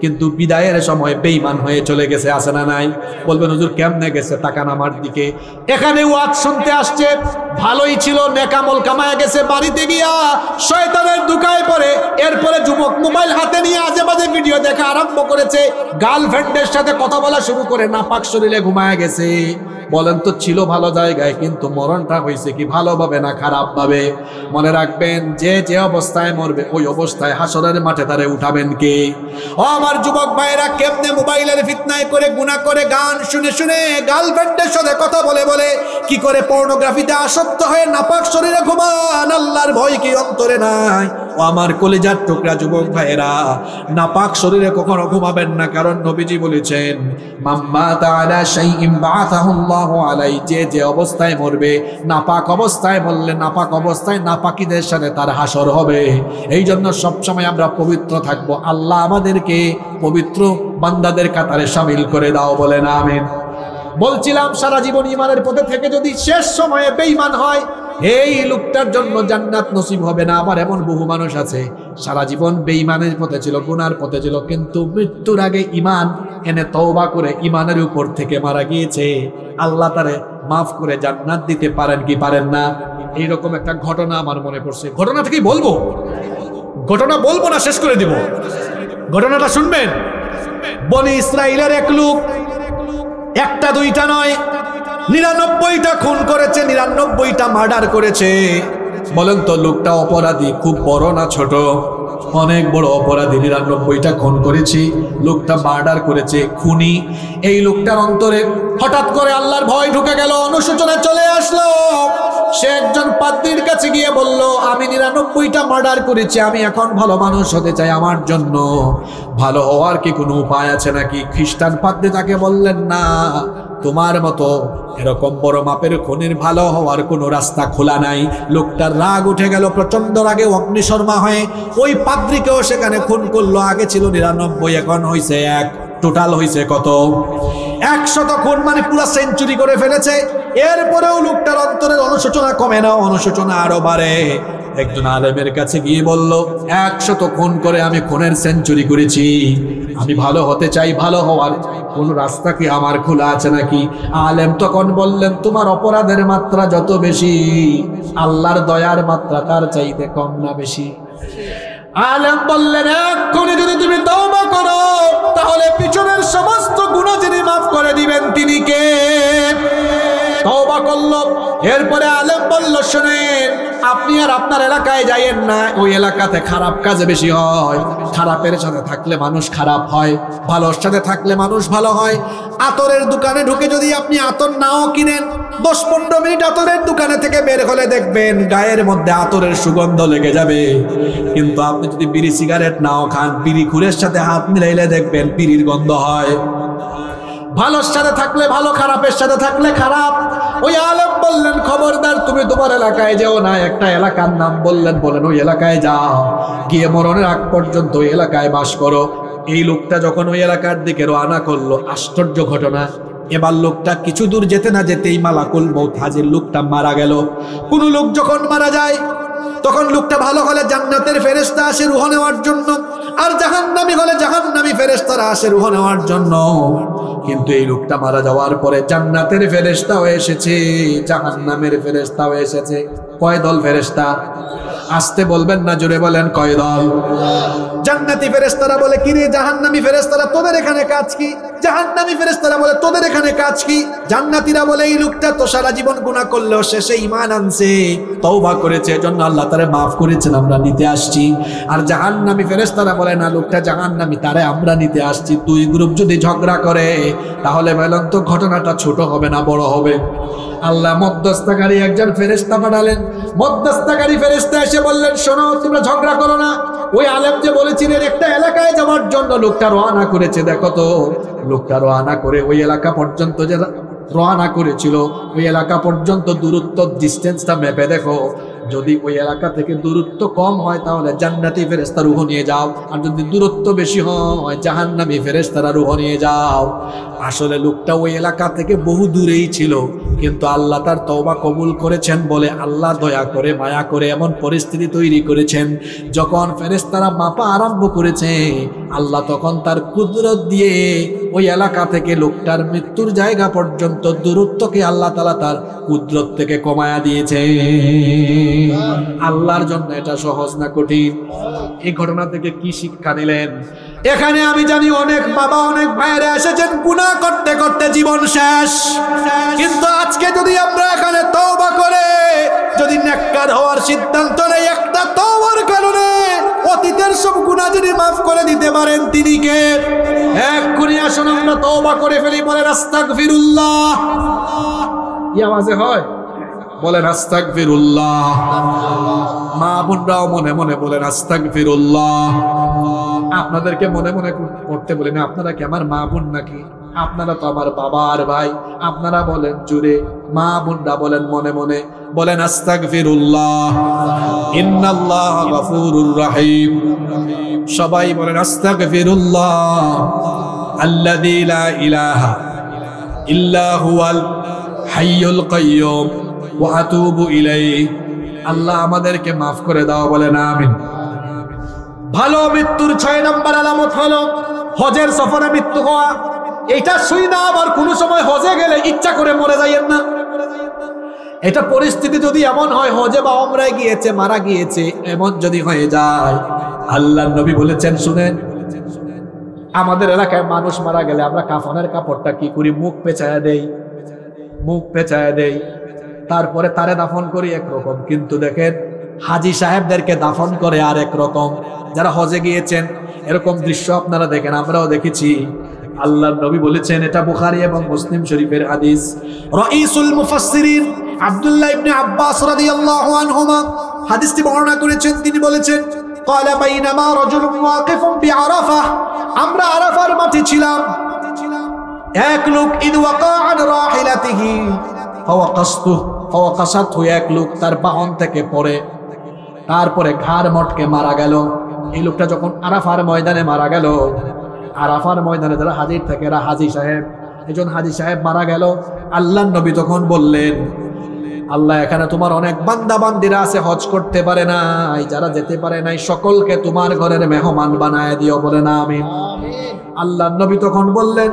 কিন্তু বিদায়ের সময় বেঈমান হয়ে চলে গেছে, আছে না নাই? বলবেন হুজুর কেমনে গেছে? তাকান আমার দিকে, এখানে ওয়াজ শুনতে আসছে, ভালোই ছিল, নেকামল কামায় গেছে, বাড়িতে গিয়া শয়তানের দুকায় পড়ে, এরপরে যুবক মোবাইল হাতে নিয়ে আজে বাজে ভিডিও দেখা আরম্ভ করেছে, গার্লফ্রেন্ডের সাথে কথা বলা শুরু করে নাপাক শরীরে ঘুমায় গেছে। বলেন তো ছিল ভালো জায়গায়, কিন্তু মরণটা হয়েছে কি ভালোভাবে না খারাপ ভাবে? মনে রাখবেন যে যে অবস্থায় মরবে ওই অবস্থায় হাসরের মাঠে তারে উঠাবেন কে? ও আমার যুবক ভাইরা, কেমনে মোবাইলের ফিতনায় করে গুনাহ করে গান শুনে শুনে গার্লফ্রেন্ডের সাথে কথা বলে বলে কি করে পর্নোগ্রাফিতে আসক্ত হয়ে নাপাক শরীরে ঘুমান, আল্লাহর ভয় কি অন্তরে নাই? ও আমার কলিজার টুকরা যুবক ভাইরা, নাপাক শরীরে কখনো ঘুমাবেন না, কারণ নবীজি বলেছেন মাম্মাতা আলা শাইইন বাআথাহুল্লাহু আলাইহি, যে যে অবস্থায় মরবে নাপাক অবস্থায় মরলে নাপাক অবস্থায় নাপাকীদের সাথে তার হাসর হবে। এই জন্য সবসময় আমরা পবিত্র থাকব। আল্লাহ আমাদেরকে পবিত্র বান্দাদের কাতারে শামিল করে দাও, বলেন আমিন। বলছিলাম সারা জীবন ইমানের পথে থেকে যদি শেষ সময়ে বেঈমান হয় এই লোকটার জন্য জান্নাত নসিব হবে না। আবার এমন বহু মানুষ আছে সারা জীবন বেঈমানের পথে ছিল, গুনার পথে ছিল, কিন্তু মৃত্যুর আগে ইমান এনে তওবা করে ইমানের উপর থেকে মারা গিয়েছে, আল্লাহ তারে মাফ করে জান্নাত দিতে পারেন কি পারেন না? এইরকম একটা ঘটনা আমার মনে পড়ছে, ঘটনা থেকেই বলবো, ঘটনা বলবো না শেষ করে দিব, ঘটনাটা শুনবেন। বনি ইসরাইলের এক লোক, একটা দুইটা নয়, 99টা খুন করেছে, 99টা মার্ডার করেছে। বলেন তো লোকটা অপরাধী খুব বড় না ছোট? অনেক বড় অপরাধী, 99টা খুন করেছি, লোকটা মার্ডার করেছে, খুনি। এই লোকটার অন্তরে হঠাৎ করে আল্লাহর ভয় ঢুকে গেল, অনুশোচনা চলে আসলো। সে একজন পাদ্রীর কাছে গিয়ে বলল, আমি 99টা মার্ডার করেছি, আমি এখন ভালো মানুষ হতে চাই, আমার জন্য ভালো হওয়ার কি কোনো উপায় আছে নাকি? খ্রিস্টান পাদ্রী তাকে বললেন, না, তোমার মতো এরকম বড় মাপের খুনির ভালো হওয়ার কোনো রাস্তা খোলা নাই। লোকটার রাগ উঠে গেল, প্রচন্ড রাগে অগ্নিশর্মা হয়ে ওই পাদ্রীকেও সেখানে খুন করলো। আগে ছিল 99, এখন হয়েছে 1, টোটাল হয়েছে কত? 100 খুন, মানে পুরো সেঞ্চুরি করে ফেলেছে। এরপরেও লোকটার অন্তরের অনুশোচনা কমে না, অনুশোচনা আরো বাড়ে। একজন আলেমের কাছে গিয়ে বলল, 100 খুন করে আমি খুনের সেঞ্চুরি করেছি, আমি ভালো হতে চাই, ভালো হওয়ার কোন রাস্তা কি আমার খোলা আছে নাকি? আলেম তখন বললেন, তোমার অপরাধের মাত্রা যত বেশি আল্লাহর দয়ার মাত্রা তার চাইতে কম না বেশি? আলেম বললেন, এক্ষুনি যদি তুমি তওবা করো তাহলে পিছনের সমস্ত গুনাহ যিনি মাফ করে দিবেন তিনি কে? তওবা করলো। এরপরে আলেম বলল, শুনেন, আপনি আর আপনার এলাকায় যাইয়েন না, ওই এলাকাতে খারাপ কাজ বেশি হয়। খারাপের সাথে থাকলে মানুষ খারাপ হয়, ভালোর সাথে থাকলে মানুষ ভালো হয়। আতরের দোকানে ঢুকে যদি আপনি আতর নাও কিনেন, 10-15 মিনিট আতরের দোকানে থেকে বের হলে দেখবেন গায়ের মধ্যে আতরের সুগন্ধ লেগে যাবে। কিন্তু আপনি যদি বিড়ি সিগারেট নাও খান, বিড়ি খুরের সাথে হাত মিলাইলে দেখবেন বিড়ির গন্ধ হয়। ভালোর সাথে থাকলে ভালো, খারাপের সাথে থাকলে খারাপ। ওই আলেম বললেন, খবরদার তুমি তোমার এলাকায় যেও না। একটা এলাকার নাম বললেন, বলেন ওই এলাকায় যাও, গিয়ে মরণের আগ পর্যন্ত ওই এলাকায় বাস করো। এই লোকটা যখন ওই এলাকার দিকে রওনা করলো, আশ্চর্য ঘটনা, এবার লোকটা কিছু দূর যেতে না যেতেই মালাকুল মউত হাজির, লোকটা মারা গেল। কোন লোক যখন মারা যায় তখন লোকটা ভালো হলে জান্নাতের ফেরেশতা আসে রূহ নেওয়ার জন্য, আর জাহান্নামী হলে জাহান্নামী ফেরেশতারা আসে রূহ নেওয়ার জন্য। কিন্তু এই লোকটা মারা যাওয়ার পরে জান্নাতের ফেরেশতাও এসেছে, জাহান্নামের ফেরেশতাও এসেছে। কয় দল ফেরেশতা? আসতে বলবেন না, জোরে বলেন কয় দল? জান্নাতি ফেরেশতারা বলে কি রে জাহান্নামী ফেরেশতারা তোদের এখানে কাজ কি? জাহান্নামী ফেরেশতারা বলে তোদের এখানে কাজ কি? জান্নাতীরা বলে এই লোকটা তো সারা জীবন গুনাহ করলেও শেষে ঈমান আনছে, তওবা করেছে, এজন্য আল্লাহ তারে maaf করেছেন, আমরা নিতে আসছি। আর জাহান্নামী ফেরেশতারা বলে না, লোকটা জাহান্নামী, তারে আমরা নিতে আসছি। দুই গ্রুপ যদি ঝগড়া করে তাহলে বলেন তো ঘটনাটা ছোট হবে না বড় হবে? আল্লাহ মধ্যস্থকারী একজন ফেরেশতা পাঠালেন। মধ্যস্থকারী ফেরেশতা এসে বললেন, শোনো, তোমরা ঝগড়া করো না। ওই আলেম যে বলেছিলেন একটা এলাকায় যাওয়ার জন্য লোকটা রওনা করেছে, দেখো তো লোকটা রওনা করে ওই এলাকা পর্যন্ত যে রওনা করেছিল, ওই এলাকা পর্যন্ত দূরত্ব ডিস্টেন্সটা মেপে দেখো। যদি ওই এলাকা থেকে দূরত্ব কম হয় তাহলে জান্নাতি ফেরেশতা রূহ নিয়ে যাও, আর যদি দূরত্ব বেশি হয় জাহান্নামী ফেরেশতারা রূহ নিয়ে যাও। আসলে লোকটা ওই এলাকা থেকে বহু দূরেই ছিল, কিন্তু আল্লাহ তার তওবা কবুল করেছেন বলে আল্লাহ দয়া করে মায়া করে এমন পরিস্থিতি তৈরি করেছেন, যখন ফেরেশতারা মাপা আরম্ভ করেছে আল্লাহ তখন তার কুদরত দিয়ে ওই এলাকা থেকে লোকটার মৃত্যুর জায়গা পর্যন্ত দূরত্বকে আল্লাহ তাআলা তার কুদরত থেকে কমায়া দিয়েছে। আল্লাহর জন্য এটা সহজ না কঠিন? এই ঘটনা থেকে কি শিক্ষা নিলেন? এখানে আমি জানি অনেক বাবা অনেক ভাইয়েরা এসেছেন গুনাহ করতে করতে জীবন শেষ, কিন্তু আজকে যদি আমরা এখানে তওবা করে যদি নেককার হওয়ার সিদ্ধান্ত নেই, একটা তওবার কারণে অতীতের সব গুনাহ যদি মাফ করে দিতে পারেন তিনি কে? এক্ষুনি আসুন আমরা তওবা করে ফেলি, বলেন আস্তাগফিরুল্লাহ। কি আওয়াজে হয়? বলেন আস্তাগফিরুল্লাহ। মা বোনরাও মনে মনে বলেন আস্তাগফিরুল্লাহ। আপনাদেরকে মনে মনে করতে বলি না, আপনারা কি আমার মা বোন নাকি? আপনারা তো আমার বাবা আর ভাই। আপনারা বলেন জুড়ে, মা বোনরা বলেন মনে মনে, বলেন আস্তাগফিরুল্লাহ, ইন্নাল্লাহ গফুরুর রহিম। সবাই বলেন আস্তাগফিরুল্লাহ আল্লাযী লা ইলাহা ইল্লা হুয়াল হাইয়ুল কাইয়্যুম ওয়া আতুবু ইলাইহি। আল্লাহ আমাদেরকে মাফ করে দাও, বলেন আমিন। ভালো মৃত্যুর 6 নম্বর আলামত হলো হজের সফরে মৃত্যু হওয়া। এটা শুই না আবার কোনো সময় হজে গেলে ইচ্ছা করে মরে যাইয়েন না। এটা পরিস্থিতি যদি এমন হয় হজে বা উমরায় গিয়েছে মারা গিয়েছে, এমন যদি হয়ে যায়, আল্লাহর নবী বলেছেন শুনেন, আমাদের এলাকায় মানুষ মারা গেলে আমরা কাফনের কাপড়টা কি করি? মুখ পেঁচায়া দেই, মুখ পেঁচায়া দেই, তারপরে তারে দাফন করি একরকম। কিন্তু দেখেন হাজী সাহেবদেরকে দাফন করে আর এক রকম। যারা হজে গিয়েছেন এরকম দৃশ্য আপনারা দেখেন, আমরাও দেখেছি। আল্লাহর নবী বলেছেন, এটা বুখারী এবং মুসলিম শরীফের হাদিস। রাইসুল মুফাসসিরিন আব্দুল্লাহ ইবনে আব্বাস রাদিয়াল্লাহু আনহুমা হাদিসটি বর্ণনা করেছেন। তিনি বলেছেন, ক্বালা বাইনামা রাজুলুন ওয়াকিফুন বিআরাফা, আমরা আরাফার মাঠে ছিলাম, এক লোক ইদ ওয়াকা আন রাহিলাতিহি ফাওয়াকাসাতহু, এক লোক তার বাহন থেকে পড়ে তারপরে ঘাড় মটকে মারা গেল। এই লোকটা যখন আরাফার ময়দানে মারা গেল, আরাফার ময়দানে যারা হাজির থাকে এরা হাজী সাহেব, একজন হাজী সাহেব মারা গেল। আল্লাহর নবী তখন বললেন, আল্লাহ এখানে তোমার অনেক বান্দা বান্দিরা আছে হজ করতে পারে নাই, যারা যেতে পারে নাই সকলকে তোমার ঘরের মেহমান বানায় দিও, বলেন আমিন। আল্লাহর নবী তখন বললেন,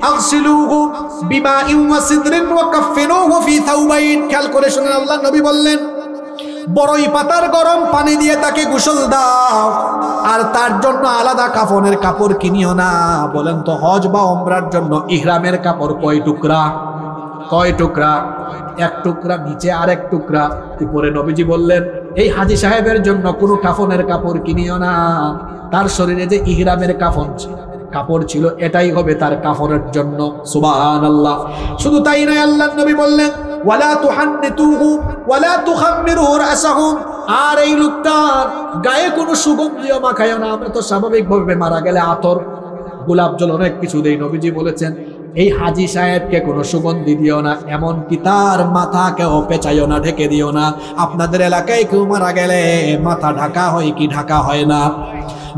আগসিলুহু বিমাইন ওয়া সিদরিন ওয়া কাফফিনুহু ফি থাওবাইন। খেয়াল করে শুনেন, আল্লাহর নবী বললেন, বড়ই পাতার গরম পানি দিয়ে তাকে গোসল দাও, আর তার জন্য আলাদা কাফনের কাপড় কিনিও না। বলেন তো হজ বা উমরার জন্য ইহরামের কাপড় কয় টুকরা? কয় টুকরা? এক টুকরা, নিচে আরেক টুকরা, উপরে। নবীজি বললেন, এই হাজী সাহেবের জন্য কোনো কাফনের কাপড় কিনিও না, তার শরীরে যে ইহরামের কাপড় ছিল এটাই হবে তার কাফনের জন্য। সুবহানাল্লাহ। শুধু তাই নয়, আল্লাহর নবী বললেন, ওয়ালা তুহান্নিতুহু ওয়ালা তুখাম্মিরুহু রাসাহু, আর এই লোকটার গায়ে কোনো সুগন্ধিও মাখায়ও না। আমরা তো স্বাভাবিকভাবে মারা গেলে আতর, গোলাপ জল, অনেক কিছু দেই। নবীজি বলেছেন, এই হাজী সাহেবকে কোনো সুগন্ধি দিও না, এমনকি তার মাথাকেও পেঁচাইও না, ঢেকে দিও না। আপনাদের এলাকায় কেউ মারা গেলে মাথা ঢাকা হয় কি ঢাকা হয় না?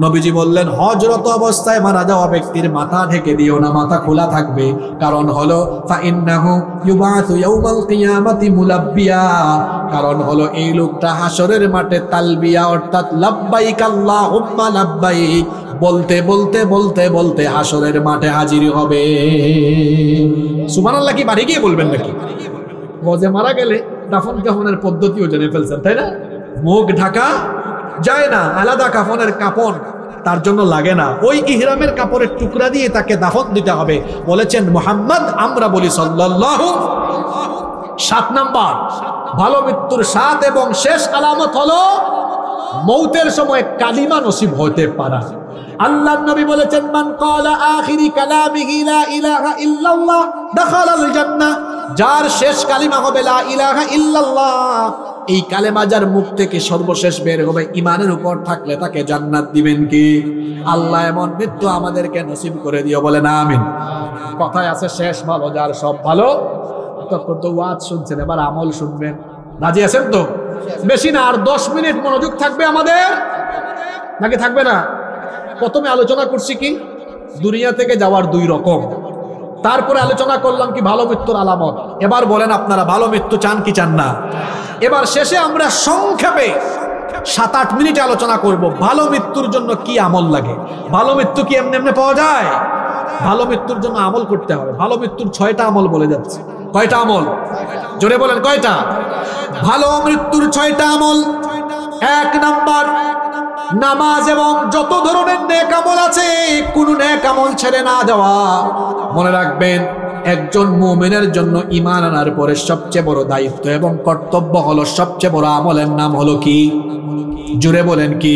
নবীজি বললেন, হজরত অবস্থায় মারা যাওয়া ব্যক্তির মাথা ঢেকে দিও না, মাথা খোলা থাকবে। কারণ হলো ফাইন্নাহু ইউবাসু ইয়াউমাল কিয়ামাতি মুলাব্বিয়া, কারণ হলো এই লোকটা হাসরের মাঠে তালবিয়া অর্থাৎ লাব্বাইক আল্লাহুম্মা লাব্বাইক বলতে বলতে বলতে বলতে হাসরের মাঠে হাজির হবে। সুবহানাল্লাহ। কি বাড়ি গিয়ে বলবেন নাকি? হজে মারা গেলে দাফন কাফনের পদ্ধতিও জেনে ফেলছেন, তাই না? মুখ ঢাকা যায় না, আলাদা কাফনের কাপড় তার জন্য লাগে না, ওই ইহরামের কাপড়ের টুকরা দিয়ে তাকে দাফন দিতে হবে। বলেছেন মুহাম্মদ, আমরা বলি সাল্লাল্লাহু। 7 নাম্বার ভালো মৃত্যুর 7 এবং শেষ আলামত হলো মৌতের সময় কালিমা নসিব হতে পারা। আল্লাহর নবী বলেছেন, মান ক্বালা আখিরি কালামিহি লা ইলাহা ইল্লাল্লাহ দাখালাল জান্নাহ, যার শেষ কালিমা হবে লা ইলাহা ইল্লাল্লাহ, এই কালেমা যার মুখ থেকে সর্বশেষ বের হবে ঈমানের উপর থাকলে তাকে জান্নাত দিবেন কি? আল্লাহ এমন মৃত্যু আমাদেরকে নসিব করে দিও, বলেন আমিন। কথায় আছে শেষ ভালো যার সব ভালো। তখন তো ওয়াজ শুনছেন, এবার আমল শুনবেন। রাজি আছেন তো? বেশি না, আর 10 মিনিট মনোযোগ থাকবে আমাদের, নাকি থাকবে না? প্রথমে আলোচনা করছি কি দুনিয়া থেকে যাওয়ার 2 রকম, তারপরে আলোচনা করলাম কি ভালো মৃত্যুর আলামত। এবার বলেন আপনারা ভালো মৃত্যু চান কি চান না? এবার শেষে আমরা সংক্ষেপে 7-8 মিনিটে আলোচনা করব ভালো মৃত্যুর জন্য কি আমল লাগে। ভালো মৃত্যু কি এমনি এমনি পাওয়া যায়? ভালো মৃত্যুর জন্য আমল করতে হবে। ভালো মৃত্যুর 6টা আমল বলে যাচ্ছে। কয়টা আমল? জোরে বলেন কয়টা? ভালো মৃত্যুর 6টা আমল। 1 নাম্বার নামাজ এবং যত ধরনের নেক আমল আছে কোন নেক আমল ছেড়ে না যাওয়া। মনে রাখবেন, একজন মুমিনের জন্য ঈমান আনার পরে সবচেয়ে বড় দায়িত্ব এবং কর্তব্য হলো, সবচেয়ে বড় আমলের নাম হলো কি? জোরে বলেন কি?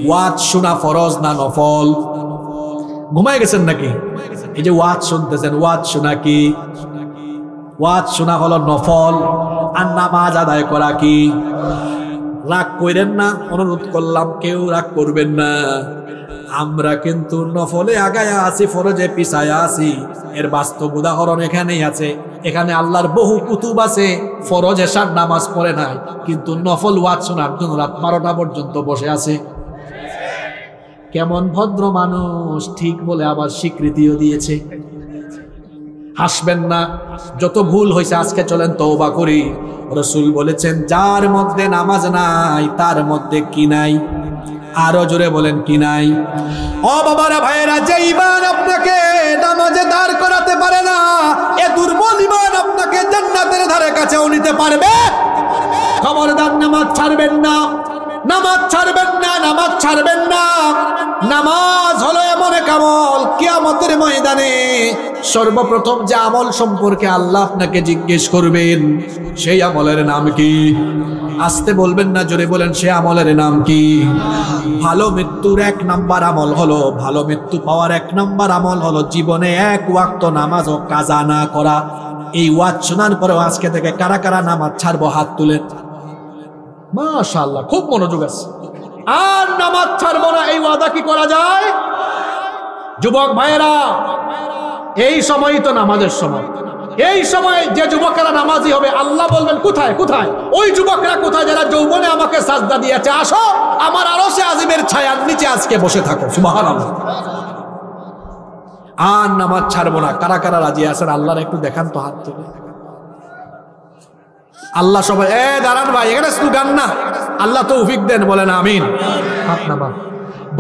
ওয়াজ শোনা ফরজ না নফল? ঘুমায় গেছেন নাকি? এই যে ওয়াজ শুনতেছেন, ওয়াজ শোনা কি? ওয়াজ শোনা হলো নফল, আর নামাজ আদায় করা কি? রাগ করেন না, অনুরোধ করলাম, কেউ রাগ করবেন না। আমরা কিন্তু নফলে আগায়া আছি, ফরজে পিছায়া আছি। এর বাস্তব উদাহরণ এখানেই আছে। এখানে আল্লাহর বহু কুতুব আছে, ফরজ এশার নামাজ পড়ে নাই, কিন্তু নফল ওয়াজ শোনার জন্য রাত 12টা পর্যন্ত বসে আছে। কেমন ভদ্র মানুষ, ঠিক বলে আবার স্বীকৃতিও দিয়েছে। হাসবেন না, যত ভুল হয়েছে আজকে চলেন তওবা করি। রাসূল বলেছেন, যার মধ্যে নামাজ নাই তার মধ্যে কি নাই? আরো জোরে বলেন কি নাই? ও বাবারা, ভাইয়েরা, যে ঈমান আপনাকে নামাজে দাঁড় করাতে পারে না, এ দুর্বল ঈমান আপনাকে জান্নাতের ধারে কাছেও নিতে পারবে? খবরদার নামাজ ছাড়বেন না, নামাজ ছাড়বেন না, নামাজ ছাড়বেন না। নামাজ হলো এমন এক আমল, কিয়ামতের ময়দানে সর্বপ্রথম যে আমল সম্পর্কে আল্লাহ আপনাকে জিজ্ঞেস করবেন, সেই আমলের নাম কি? আসতে বলবেন না, জোরে বলেন, সে আমলের নাম কি? ভালো মৃত্যুর 1 নাম্বার আমল হলো, ভালো মৃত্যু পাওয়ার 1 নাম্বার আমল হলো জীবনে 1 ওয়াক্ত নামাজও কাজা না করা। এই ওয়াজ শোনার পরেও আজকে থেকে কারা কারা নামাজ ছাড়বো হাত তুলেন। মাশাআল্লাহ, খুব মনোযোগ আছে। আর নামাজ ছাড়বো না, এই ওয়াদা কি করা যায়? যুবক ভাইয়েরা, এই সময়ই তো নামাজের সময়। এই সময় যে যুবকেরা নামাজি হবে, আল্লাহ বলবেন কোথায় কোথায়? ওই যুবকরা কোথায় যারা যৌবনে আমাকে সাজদা দিয়েছে? আসো আমার আরশে আজিমের ছায়ার নিচে আজকে বসে থাকো। সুবহানাল্লাহ। আর নামাজ ছাড়বো না, কারা কারা রাজি আছেন? আল্লাহর একটু দেখান তো হাত তুলে। আল্লাহ সবাই দাঁড়ান ভাই, এখানে স্লোগান না, আল্লাহ তৌফিক দেন, বলেন আমিন। হাত নামান।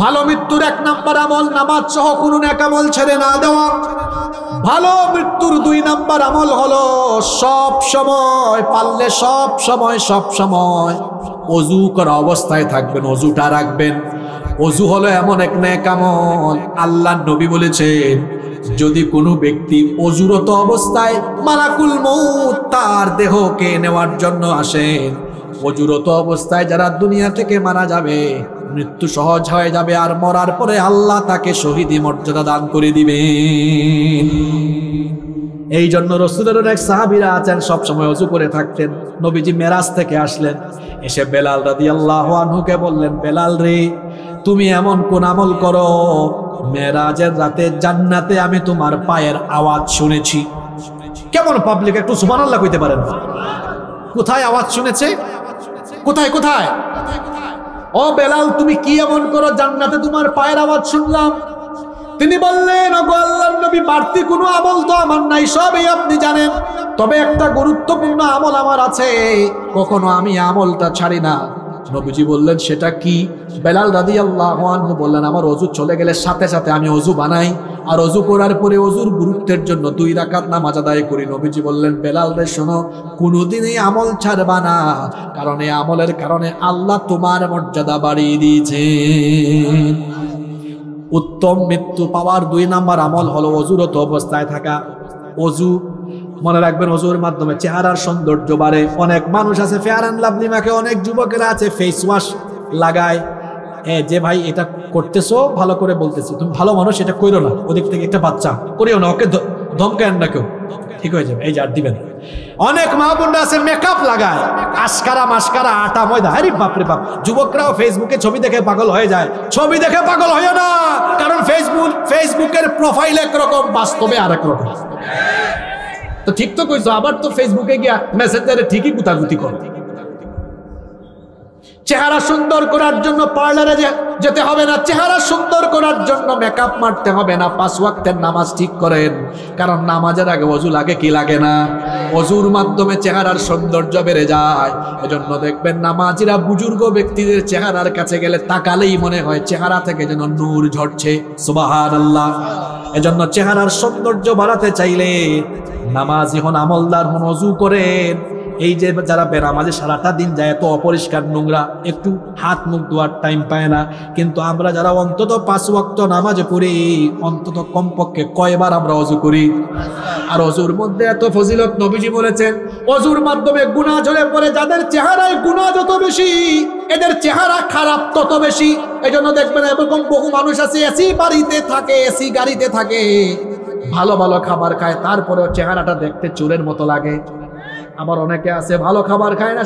ভালো মৃত্যুর 1 নাম্বার আমল নামাজ সহ কোন নেক আমল ছেড়ে না দেওয়া। ভালো মৃত্যুর 2 নাম্বার আমল হলো সব সময়, পারলে সব সময় ওযু করা অবস্থায় থাকবেন, ওযুটা রাখবেন। ওযু হলো এমন এক নেক আমল, আল্লাহর নবী বলেছেন, যদি কোনো ব্যক্তি ওযুরত অবস্থায় মালাকুল মউত তার দেহকে নেওয়ার জন্য আসেন, ওযুরত অবস্থায় যারা দুনিয়া থেকে মারা যাবে, মৃত্যু সহজ হয়ে যাবে, আর মরার পরে আল্লাহ তাকে শহীদি মর্যাদা দান করে দিবেন। এই জন্য রাসূলের এক সাহাবীরা আছেন, সব সময় ওযু করে থাকতেন। নবীজি মেরাজ থেকে আসলেন, এসে বেলাল রাদিয়াল্লাহু আনহুকে বললেন, বেলাল রে, তুমি এমন কোন আমল করো, মেরাজের রাতে জান্নাতে আমি তোমার পায়ের আওয়াজ শুনেছি। কেমন পাবলিক, একটু সুবহানাল্লাহ কইতে পারেন? কোথায় আওয়াজ শুনেছে? কোথায় কোথায়? ও বেলাল, তুমি কি এমন করো, জান্নাতে তোমার পায়ের আওয়াজ শুনলাম? তিনি বললেন, ওগো আল্লাহর নবী, বাড়তি কোনো আমল তো আমার নাই, সবই আপনি জানেন, তবে একটা গুরুত্বপূর্ণ আমল আমার আছে, কখনো আমি আমলটা ছাড়ি না। নবীজি বললেন, সেটা কি? বেলাল রাদিয়াল্লাহু আনহু বললেন, আমার ওযু চলে গেলে সাথে সাথে আমি ওযু বানাই, আর ওযু করার পরে ওযুর গুরুত্বের জন্য 2 রাকাত নামাজ আদায় করি। নবীজি বললেন, বেলাল রে শোনো, কোনোদিনই আমল ছাড়বা না, কারণ এই আমলের কারণে আল্লাহ তোমার মর্যাদা বাড়িয়ে দিয়েছেন। উত্তম মৃত্যু পাওয়ার 2 নাম্বার আমল হলো ওযুরত অবস্থায় থাকা। ওযু মনে রাখবেন, ওযুর মাধ্যমে চেহারার সৌন্দর্য বাড়ে। অনেক মানুষ আছে ফেয়ার অ্যান্ড লাভলি মাখে, অনেক যুবকেরা আছে ফেস ওয়াশ লাগায়। যে ভাই এটা করতেছো, ভালো করে বলতেছি, তুমি ভালো মানুষ, এটা কইরো না, ওদিক থেকে একটা বাচ্চা করিও না, ওকে ধমকায়েন না কেউ, ঠিক হয়ে যাবে, এই যে আর দিবেন। অনেক মা বোনরা আছে মেকআপ লাগায়, আশকারা মাস্কারা আটা ময়দা, আরে বাপরে বাপ। যুবকরাও ফেসবুকে ছবি দেখে পাগল হয়ে যায়। ছবি দেখে পাগল হয়ে না, কারণ ফেসবুকের প্রোফাইল একরকম, বাস্তবে আরেক রকম। তো ঠিক তো কইছো, আবার তো ফেসবুকে গিয়া মেসেঞ্জারে ঠিকই গুতাগুতি করো। চেহারা সুন্দর করার জন্য পার্লারে যেতে হবে না, চেহারা সুন্দর করার জন্য মেকআপ মারতে হবে না। 5 ওয়াক্তের নামাজ ঠিক করেন, কারণ নামাজের আগে ওযু লাগে কি লাগে না? ওযুর মাধ্যমে চেহারার সৌন্দর্য বেড়ে যায়। এজন্য দেখবেন নামাজিরা বুজুর্গ ব্যক্তিদের চেহারার কাছে গেলে তাকালেই মনে হয় চেহারা থেকে যেন নূর ঝরছে। সুবহানাল্লাহ। এজন্য চেহারার সৌন্দর্য বাড়াতে চাইলে নামাজি হন, আমলদার হন, ওযু করেন। এই যে যারা বেনামাজে সারাটা দিন যায়, এত অপরিষ্কার নোংরা, একটু হাত মুখ ধোয়ার টাইম পায় না। কিন্তু আমরা যারা অন্তত 5 ওয়াক্ত নামাজে পড়ি, অন্তত কমপক্ষে কয়বার আমরা ওযু করি? আর ওযুর মধ্যে এত ফজিলত, নবীজি বলেছেন ওযুর মাধ্যমে গুনাহ ঝরে পড়ে। যাদের চেহারায় গুনাহ যত বেশি, এদের চেহারা খারাপ তত বেশি। এজন্য দেখবেন এরকম বহু মানুষ আছে, এসি বাড়িতে থাকে, এসি গাড়িতে থাকে, ভালো ভালো খাবার খায়, তারপরেও চেহারাটা দেখতে চুরের মতো লাগে। আবার অনেকে আছে ভালো খাবার খায় না,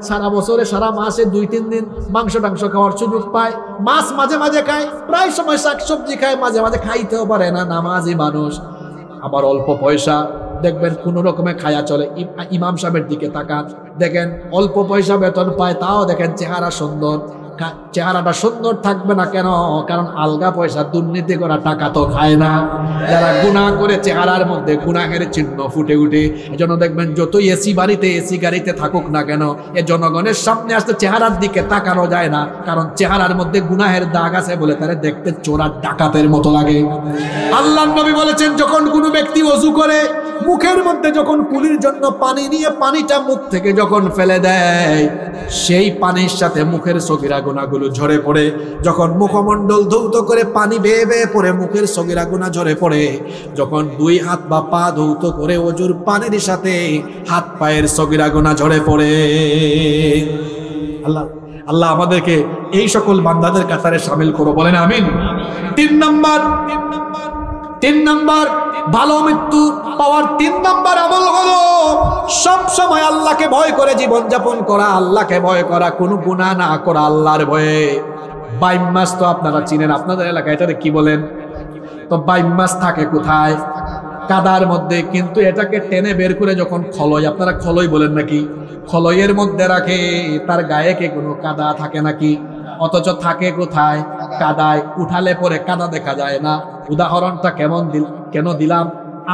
সারা বছরে সারা মাসে 2-3 দিন মাংস টাংস খাওয়ার সুযোগ পায়, মাছ মাঝে মাঝে খায়, প্রায় সময় শাকসবজি খায়, মাঝে মাঝে খাইতেও পারে না, নামাজি মানুষ। আবার অল্প পয়সা, দেখবেন কোন রকমে খায়া চলে। ইমাম সাহেবের দিকে তাকান, দেখেন অল্প পয়সা বেতন পায়, তাও দেখেন চেহারা সুন্দর। চেহারাটা সুন্দর থাকবে না কেন? কারণ আলগা পয়সা দুর্নীতি করা টাকা তো খায় না। যারা গুনাহ করে চেহারার মধ্যে গুনাহের চিহ্ন ফুটে উঠে। এজন্য দেখবেন যতই এসি বাড়িতে এসি গাড়িতে থাকুক না কেন, এ জনগণের সামনে আসতে চেহারার দিকে তাকানো যায় না, কারণ চেহারার মধ্যে গুনাহের দাগ আছে বলে তারা দেখতে চোরার ডাকাতের মতো লাগে। আল্লাহর নবী বলেছেন, যখন কোনো ব্যক্তি ওযু করে, মুখের মধ্যে যখন কুলির জন্য পানি নিয়ে পানিটা মুখ থেকে যখন ফেলে দেয়, সেই পানির সাথে মুখের সগীরা গুনাহগুলো ঝরে পড়ে। যখন মুখমণ্ডল ধৌত করে পানি বেয়ে বেয়ে পড়ে, মুখের সগীরা গুনাহ ঝরে পড়ে। যখন 2 হাত বা পা ধৌত করে ওযুর পানির সাথে হাত পায়ের সগীরা গুনাহ ঝরে পড়ে। আল্লাহ আমাদেরকে এই সকল বান্দাদের কাতারে শামিল করো, বলেন আমিন। 3 নাম্বার ভালো মৃত্যু পাওয়ার 3 নাম্বার আমল হলো সব সময় আল্লাহকে ভয় করে জীবন যাপন করা। আল্লাহকে ভয় করা, কোনো গুনাহ না করা, আল্লাহর ভয়ে। বাইম মাছ তো আপনারা চিনেন, আপনাদের এলাকায় এটাকে কি বলেন? তো বাইম মাছ থাকে কোথায়? কাদার মধ্যে। কিন্তু এটাকে টেনে বের করে যখন খলয়, আপনারা খলই বলেন নাকি? খলয়ের মধ্যে রাখে, তার গায়ে কে কোনো কাদা থাকে নাকি? অথচ থাকে কোথায়? কাদায়। উঠালে পরে কাদা দেখা যায় না। উদাহরণটা কেন দিলাম?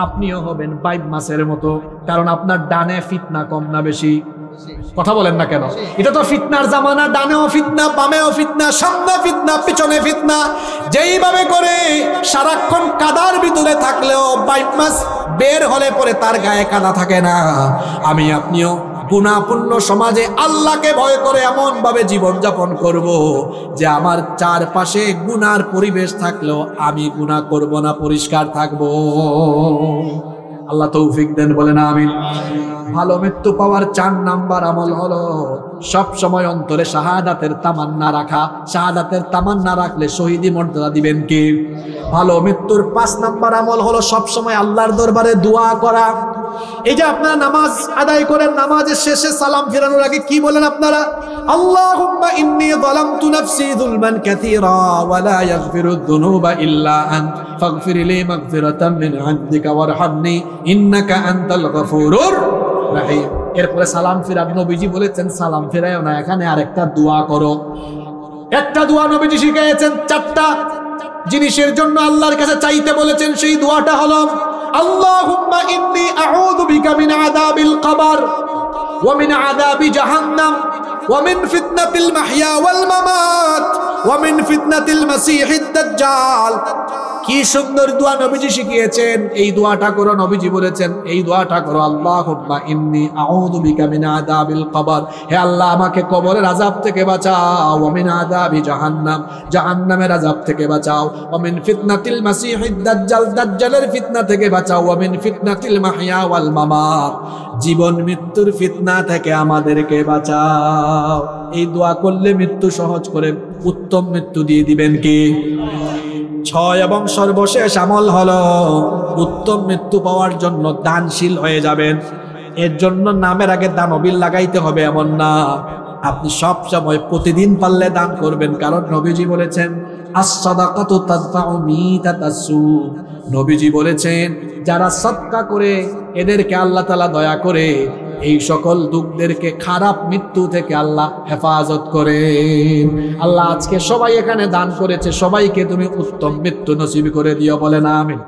আপনিও হবেন বাইব মাছের মতো, কারণ আপনার ডানে ফিতনা কম না বেশি? কথা বলেন না কেন? এটা তো ফিতনার জামানা, ডানেও ফিতনা, বামেও ফিতনা, সামনে ফিতনা, পিছনে ফিতনা। যেইভাবে করে সারাক্ষণ কাদার ভিতরে থাকলেও বাইব মাছ বের হলে পরে তার গায়ে কাদা থাকে না, আমি আপনিও গুনাহপূর্ণ সমাজে আল্লাহকে ভয় করে এমন ভাবে জীবন যাপন করব যে আমার চারপাশে গুনার পরিবেশ থাকলেও আমি গুনাহ করব না, পরিষ্কার থাকব। আল্লাহ তৌফিক দেন, বলেন আমিন। ভালো মৃত্যু পাওয়ার 4 নাম্বার আমল হলো সব সময় অন্তরে শাহাদাতের তামান্না রাখা। শাহাদাতের তামান্না রাখলে শহীদি মর্যাদা দিবেন কে? ভালো মৃত্যুর 5 নাম্বার আমল হলো সব সময় আল্লাহর দরবারে দোয়া করা। এই যে আপনারা নামাজ আদায় করেন, নামাজের শেষে সালাম ফেরানোর আগে কি বলেন আপনারা? আল্লাহুম্মা ইন্নী যালামতু নাফসি যুলমান কাসীরা ওয়া লা ইয়াগফিরুদ যুনুবা ইল্লা আনত ফাগফির লি মাগফিরাতাম মিন ইনদিকা ওয়ারহামনি ইন্নাকা আনতাল গফুরুর রাহিম। এরপরে সালাম ফেরান। নবীজি বলেছেন সালাম ফেরায়ও না, এখানে আরেকটা দোয়া করো। একটা দোয়া নবীজি শিখিয়েছেন, 4টা জিনিসের জন্য আল্লাহর কাছে চাইতে বলেছেন। সেই দোয়াটা হলো আল্লাহুম্মা ইন্নী আউযু বিকা মিন আযাবিল কবর ওয়া মিন আযাবি জাহান্নাম ওয়া মিন ফিতনাতিল মাহইয়া ওয়াল মামাত ওয়া মিন ফিতনাতিল মাসিহিদ দাজ্জাল। কি সুন্দর দোয়া নবীজি শিখিয়েছেন। এই দোয়াটা করো, নবীজি বলেছেন এই দোয়াটা করো, আল্লাহুম্মা ইন্নী আউযু বিকা মিন আযাবিল কবর, হে আল্লাহ আমাকে কবরের আযাব থেকে বাঁচাও, ওয়া মিন আযাবি জাহান্নাম, জাহান্নামের আযাব থেকে বাঁচাও, ওয়া মিন ফিতনাতিল মাসিহিদ দাজ্জাল, দাজ্জালের ফিতনা থেকে বাঁচাও, ওয়া মিন ফিতনাতিল মাহইয়া ওয়াল মামাত, জীবন মৃত্যুর ফিতনা থেকে আমাদেরকে বাঁচাও। এই দোয়া করলে মৃত্যু সহজ করে উত্তম মৃত্যু দিয়ে দিবেন কি? 6 এবং সর্বশেষ আমল হলো উত্তম মৃত্যু পাওয়ার জন্য দানশীল হয়ে যাবেন। এর জন্য নামের আগে দানবীর লাগাইতে হবে এমন না, আপনি সব সময় প্রতিদিন পারলে দান করবেন। কারণ নবীজি বলেছেন আস-সাদাকাতু তাদফাউ মিতাতাসু, নবীজি বলেছেন যারা সদকা করে এদেরকে আল্লাহ তাআলা দয়া করে, এই সকল দুঃখদেরকে খারাপ মৃত্যু থেকে আল্লাহ হেফাজত করেন। আল্লাহ আজকে সবাই এখানে দান করেছে, সবাইকে তুমি উত্তম মৃত্যু নসিব করে দিও, বলেন আমিন।